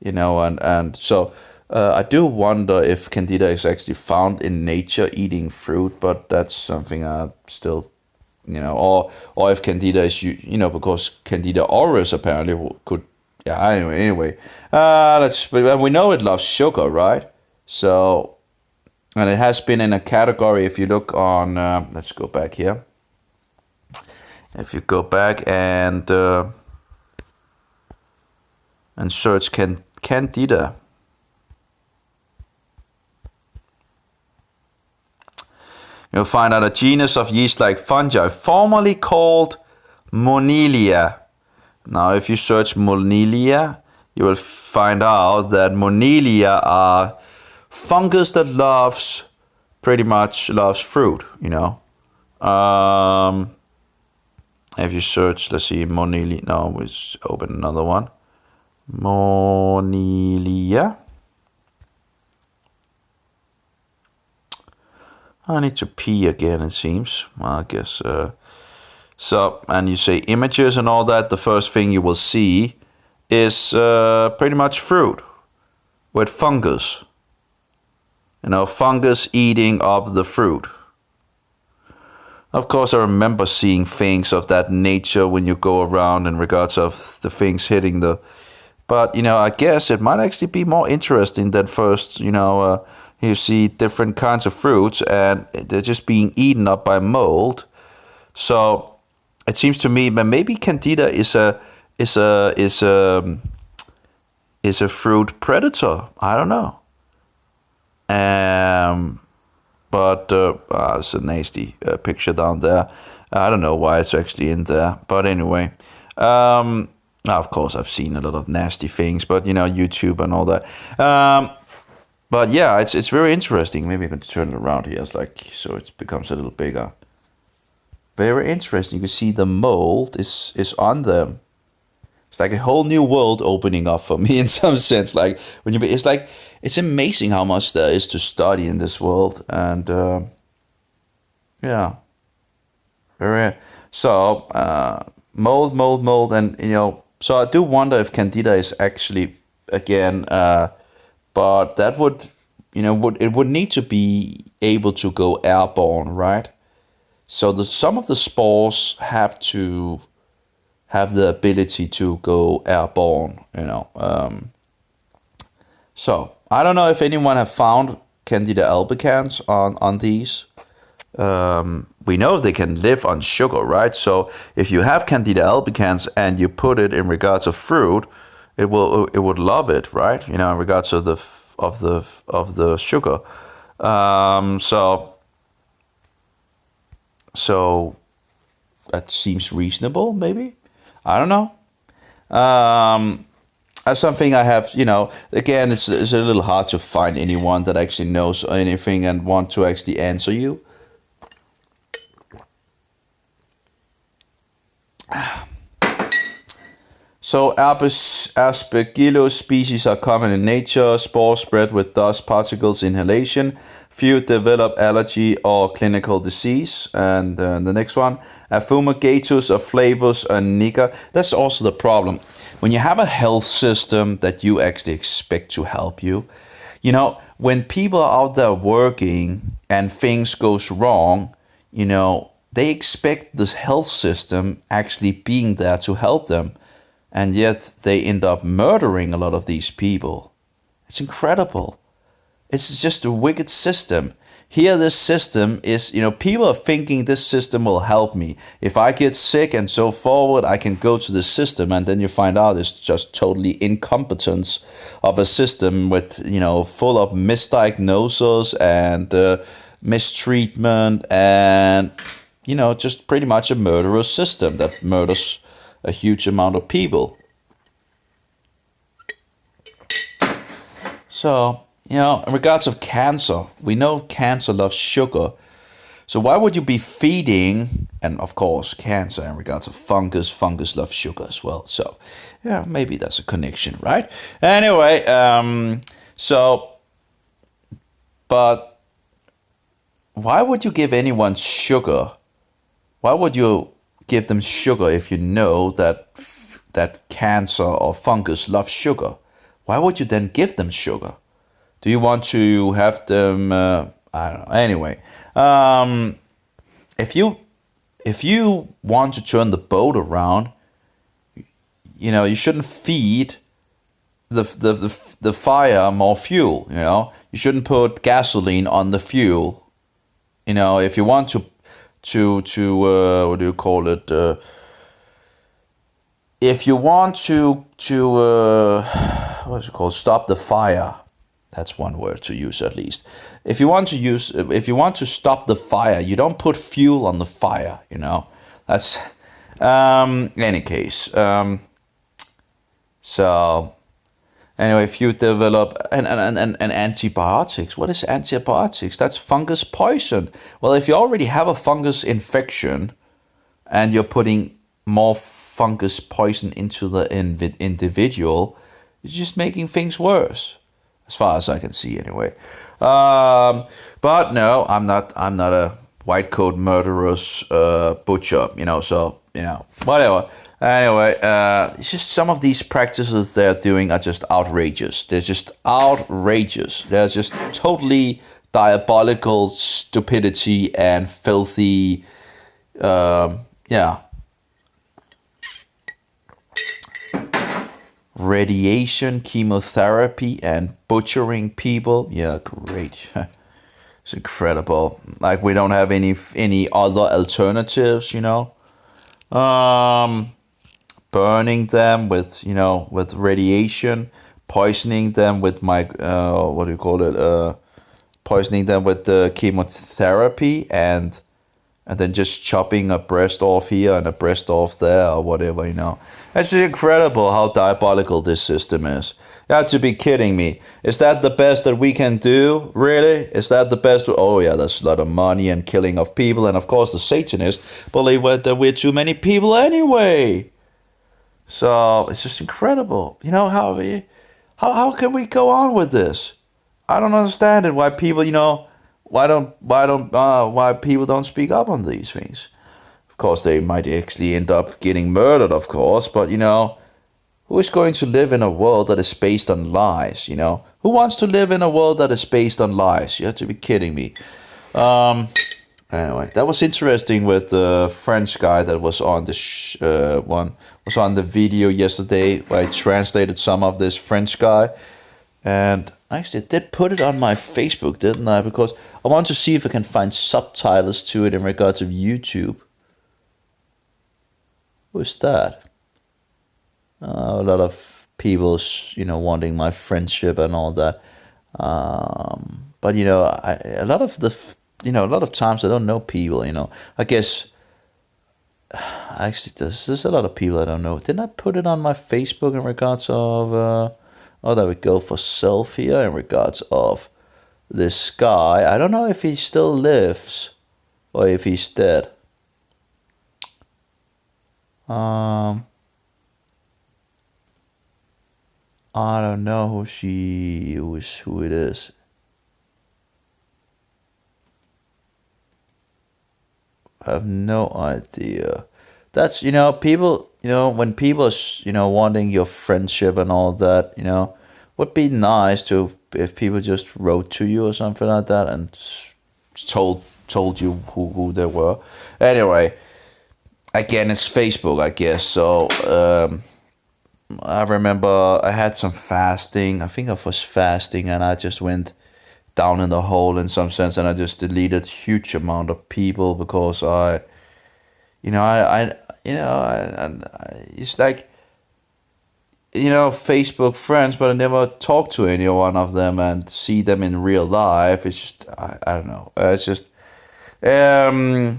And so. I do wonder if Candida is actually found in nature eating fruit, but that's something I still, or if Candida is, because Candida auris apparently could, yeah, anyway, and we know it loves sugar, right? So, and it has been in a category, if you look on, let's go back here. If you go back and search Candida. You'll find out a genus of yeast-like fungi, formerly called Monilia. Now, if you search Monilia, you will find out that Monilia are fungus that pretty much loves fruit, If you search, let's see, Monilia. No, let's open another one. Monilia. I need to pee again, it seems. Well, I guess. So, and you say images and all that, the first thing you will see is pretty much fruit with fungus. Fungus eating up the fruit. Of course, I remember seeing things of that nature when you go around in regards of the things hitting the... But, I guess it might actually be more interesting than first, you see different kinds of fruits and they're just being eaten up by mold. So it seems to me that maybe Candida is a fruit predator. I don't know. But it's a nasty picture down there. I don't know why it's actually in there. But anyway, of course I've seen a lot of nasty things, but YouTube and all that. But yeah, it's very interesting. Maybe I can turn it around here, so it becomes a little bigger. Very interesting. You can see the mold is on them. It's like a whole new world opening up for me in some sense. Like it's amazing how much there is to study in this world, and very. So mold, and So I do wonder if Candida is actually, again, but that would, it would need to be able to go airborne, right? So some of the spores have to have the ability to go airborne. So I don't know if anyone have found Candida albicans on these. We know they can live on sugar, right? So if you have Candida albicans and you put it in regards of fruit, it would love it, right? In regards of the sugar. So that seems reasonable, maybe. I don't know. That's something I have, again, it's a little hard to find anyone that actually knows anything and want to actually answer you. So Aspergillus species are common in nature. Spores spread with dust particles inhalation. Few develop allergy or clinical disease. And the next one, Fumigatus or Flavus or Niger. That's also the problem. When you have a health system that you actually expect to help you, when people are out there working and things goes wrong, they expect this health system actually being there to help them. And yet they end up murdering a lot of these people. It's incredible. It's just a wicked system. Here this system is, people are thinking this system will help me. If I get sick and so forward, I can go to the system, and then you find out it's just totally incompetence of a system with, full of misdiagnosis and mistreatment and, just pretty much a murderous system that murders a huge amount of people. So, in regards of cancer, we know cancer loves sugar. So why would you be feeding, and of course cancer in regards of fungus loves sugar as well. So, yeah, maybe that's a connection, right? Anyway, but why would you give anyone sugar? Why would you give them sugar if you know that cancer or fungus loves sugar? Why would you then give them sugar? Do you want to have them? I don't know. Anyway, if you want to turn the boat around, you shouldn't feed the fire more fuel. You shouldn't put gasoline on the fuel. If you want to what do you call it? If you want to what's it called? Stop the fire. That's one word to use at least. If you want to stop the fire, you don't put fuel on the fire. That's any case. So anyway, if you develop an antibiotics, what is antibiotics? That's fungus poison. Well, if you already have a fungus infection and you're putting more fungus poison into the individual, you're just making things worse, as far as I can see anyway. But no, I'm not a white coat murderous butcher, so, whatever. Anyway, it's just some of these practices they're doing are just outrageous. They're just outrageous. They're just totally diabolical stupidity and filthy, radiation, chemotherapy, and butchering people. Yeah, great. It's incredible. Like we don't have any other alternatives, burning them with radiation, poisoning them with poisoning them with the chemotherapy, and then just chopping a breast off here and a breast off there or whatever. It's incredible how diabolical this system is. You have to be kidding me. Is that the best that we can do? Really? Is that the best? Oh yeah, there's a lot of money and killing of people, and of course the Satanists believe that we're too many people anyway. So it's just incredible. How can we go on with this? I don't understand it. Why people, why people don't speak up on these things? Of course, they might actually end up getting murdered, of course, but who is going to live in a world that is based on lies, you know? Who wants to live in a world that is based on lies? You have to be kidding me. Anyway, that was interesting with the French guy that was on the was on the video yesterday where I translated some of this French guy. And actually, I did put it on my Facebook, didn't I? Because I want to see if I can find subtitles to it in regards of YouTube. Who is that? A lot of people, you know, wanting my friendship and all that. But you know, a lot of times I don't know people. You know, I guess actually there's a lot of people I don't know. Didn't I put it on my Facebook in regards of? Oh, there we go for self here in regards of this guy. I don't know if he still lives or if he's dead. I don't know who it is. I have no idea. That's, you know, people, you know, when people, you know, wanting your friendship and all that, you know, would be nice to if people just wrote to you or something like that and told you who they were. Anyway, again, it's Facebook, I guess. So I remember I had some fasting. I think I was fasting, and I just went down in the hole in some sense, and I just deleted huge amount of people because I it's like, you know, Facebook friends, but I never talk to any one of them and see them in real life. It's just I don't know. It's just any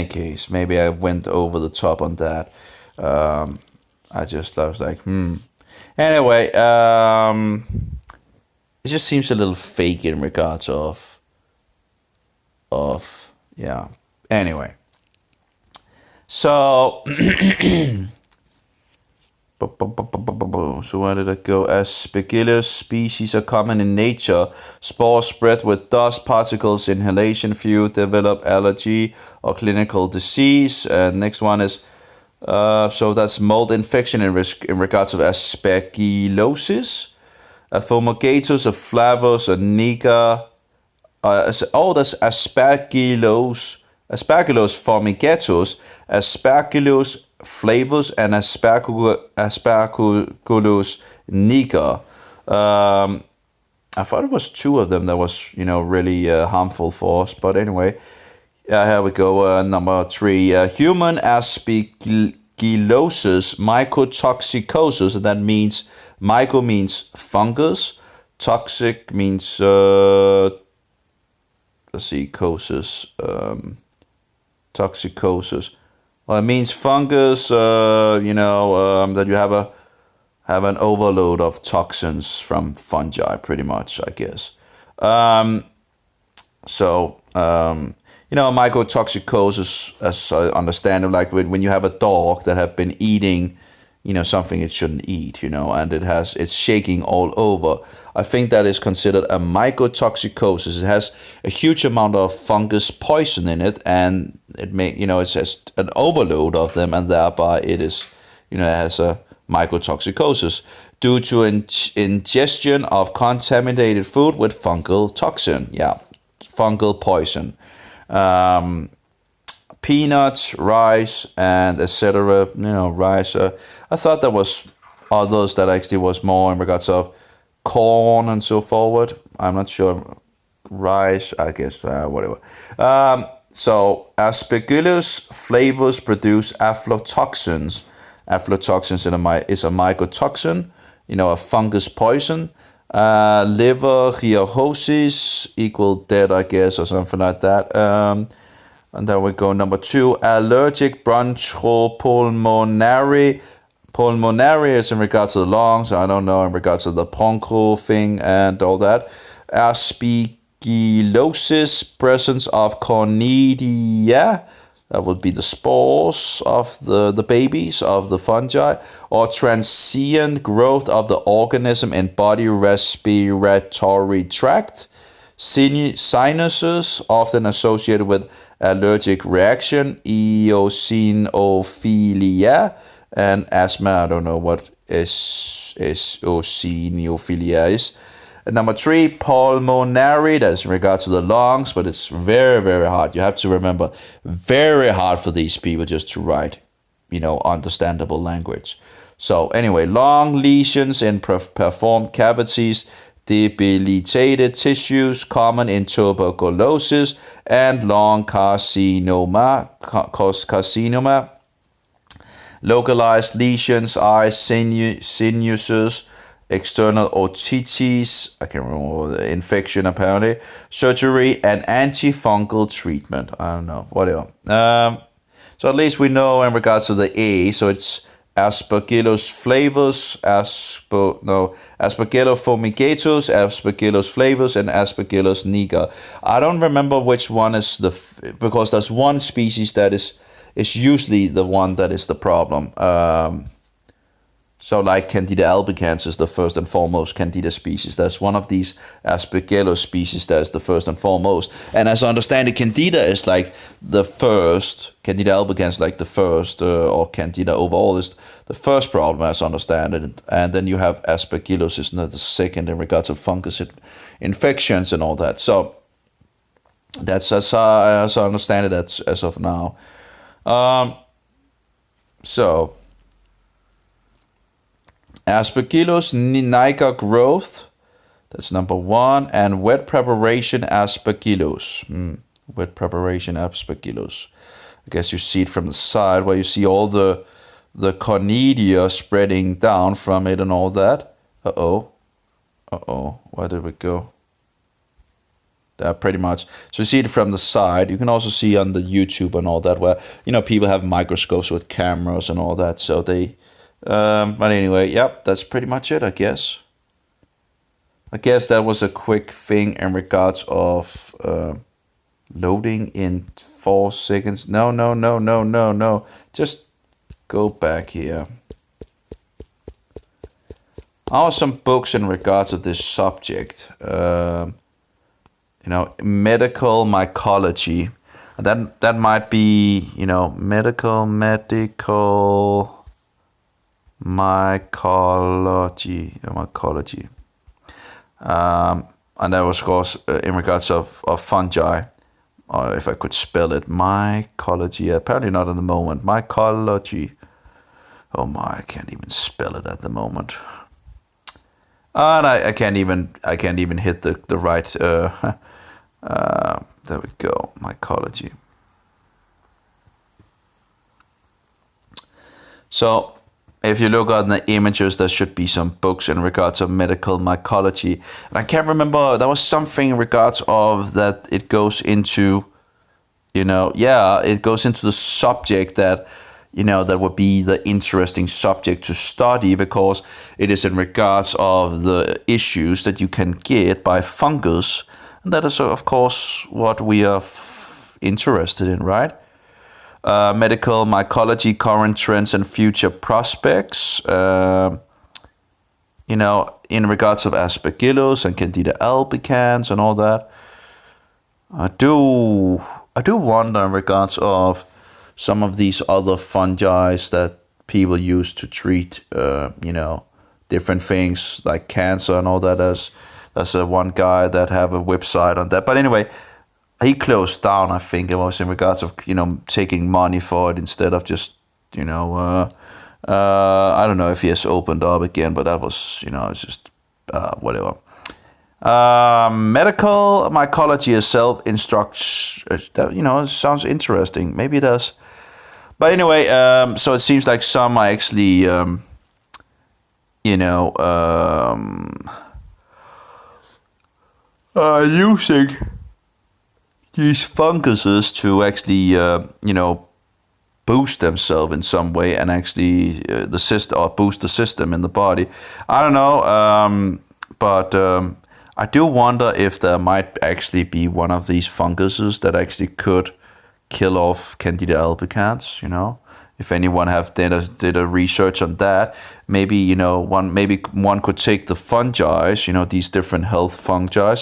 case, maybe I went over the top on that. I was like, Anyway, it just seems a little fake in regards of yeah. Anyway, so so where did it go? Aspergillus species are common in nature. Spores spread with dust particles, inhalation, fluid, develop allergy or clinical disease. Next one is so that's mold infection in regards of aspergillosis. Fumigatus of flavus or niger. That's aspergillus. Aspergillus fumigatus, Aspergillus flavus, and Aspergillus niger. I thought it was two of them that was, you know, really harmful for us. But anyway, here we go. Number 3, human aspergillosis mycotoxicosis, and that means myco means fungus, toxic means cosis, toxicosis. Well, it means fungus. That you have an overload of toxins from fungi, pretty much, I guess. Mycotoxicosis, as I understand it, like when you have a dog that have been eating, you know, something it shouldn't eat, you know, and it's shaking all over. I think that is considered a mycotoxicosis. It has a huge amount of fungus poison in it, and it has an overload of them, and thereby it is, it has a mycotoxicosis due to ingestion of contaminated food with fungal toxin. Yeah, fungal poison. Peanuts, rice, and etc. Rice. I thought there was others that actually was more in regards of corn and so forward. I'm not sure. Rice, I guess, whatever. So Aspergillus flavus produce aflatoxins. Aflatoxins is a mycotoxin, a fungus poison. Liver cirrhosis equal dead, I guess, or something like that. And then we go number 2, allergic bronchopulmonary. Pulmonary is in regards to the lungs. I don't know in regards to the broncho thing and all that. Aspergillosis, presence of Candida. That would be the spores of the babies of the fungi, or transient growth of the organism in body respiratory tract. Sinuses, often associated with allergic reaction, eosinophilia, and asthma. I don't know what eosinophiliae. And number 3, pulmonary. That's in regard to the lungs, but it's very, very hard. You have to remember, very hard for these people just to write, understandable language. So anyway, lung lesions in performed cavities, debilitated tissues, common in tuberculosis, and lung carcinoma. Localized lesions, eye sinuses, external otitis, I can't remember the infection apparently, surgery, and antifungal treatment. I don't know, whatever. So at least we know in regards to the A, so it's Aspergillus flavus, Aspergillus fumigatus, Aspergillus flavus, and Aspergillus niger. I don't remember which one is because there's one species that is usually the one that is the problem. So like Candida albicans is the first and foremost Candida species. There's one of these Aspergillus species that is the first and foremost. And as I understand it, Candida is like the first, Candida albicans like the first, or Candida overall is the first problem as I understand it. And then you have Aspergillus is the second in regards to fungus infections and all that. So that's as I understand it as of now. So Aspergillus niger growth, that's number 1, and wet preparation Aspergillus. Wet preparation Aspergillus. I guess you see it from the side where you see all the cornelia spreading down from it and all that. Where did we go? Pretty much. So you see it from the side. You can also see on the YouTube and all that where, people have microscopes with cameras and all that. So they... but anyway, yep, that's pretty much it, I guess. I guess that was a quick thing in regards of loading in 4 seconds. No. Just go back here. Are some books in regards of this subject. Medical mycology. That might be, medical mycology. And that was, of course, in regards of fungi, or if I could spell it, mycology. Apparently not at the moment. Mycology. Oh my, I can't even spell it at the moment. And I can't even hit the right. There we go. Mycology. So, if you look at the images, there should be some books in regards of medical mycology. And I can't remember, there was something in regards of that it goes into, it goes into the subject that, that would be the interesting subject to study because it is in regards of the issues that you can get by fungus. And that is, of course, what we are interested in, right? Medical mycology, current trends and future prospects. In regards of Aspergillus and Candida albicans and all that. I do wonder in regards of some of these other fungi that people use to treat, different things like cancer and all that. There's one guy that have a website on that. But anyway, he closed down, I think it was in regards of, taking money for it instead of just, I don't know if he has opened up again, but that was, it's just, whatever. Medical mycology itself instructs, it sounds interesting. Maybe it does. But anyway, so it seems like some are actually, using these funguses to actually, boost themselves in some way and actually the system or boost the system in the body. I don't know, but I do wonder if there might actually be one of these funguses that actually could kill off Candida albicans. If anyone did a research on that, maybe one could take the fungi, these different health fungi,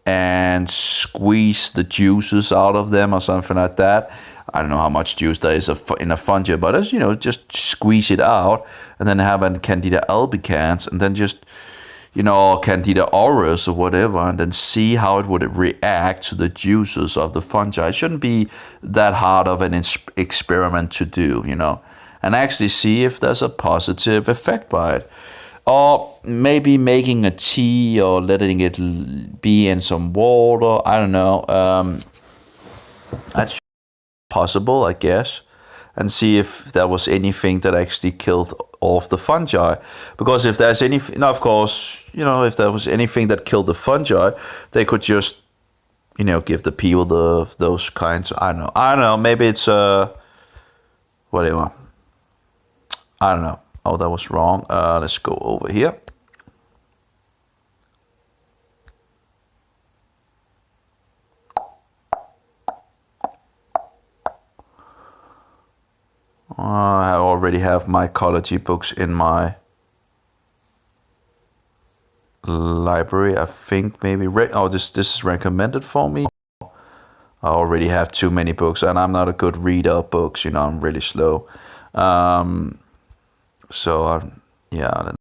and squeeze the juices out of them or something like that. I don't know how much juice there is in a fungi, but as you know, just squeeze it out and then have a Candida albicans and then just, you know, Candida auris or whatever, and then see how it would react to the juices of the fungi. It shouldn't be that hard of an experiment to do, you know, and actually see if there's a positive effect by it. Or maybe making a tea or letting it be in some water. I don't know. That's possible, I guess. And see if there was anything that actually killed off the fungi. Because if there's anything, now of course, you know, if there was anything that killed the fungi, they could just, you know, give the people those kinds. I don't know. Maybe it's whatever. I don't know. Oh, that was wrong. Let's go over here. I already have mycology books in my library. I think maybe this is recommended for me. I already have too many books, and I'm not a good reader of books. You know, I'm really slow. Yeah.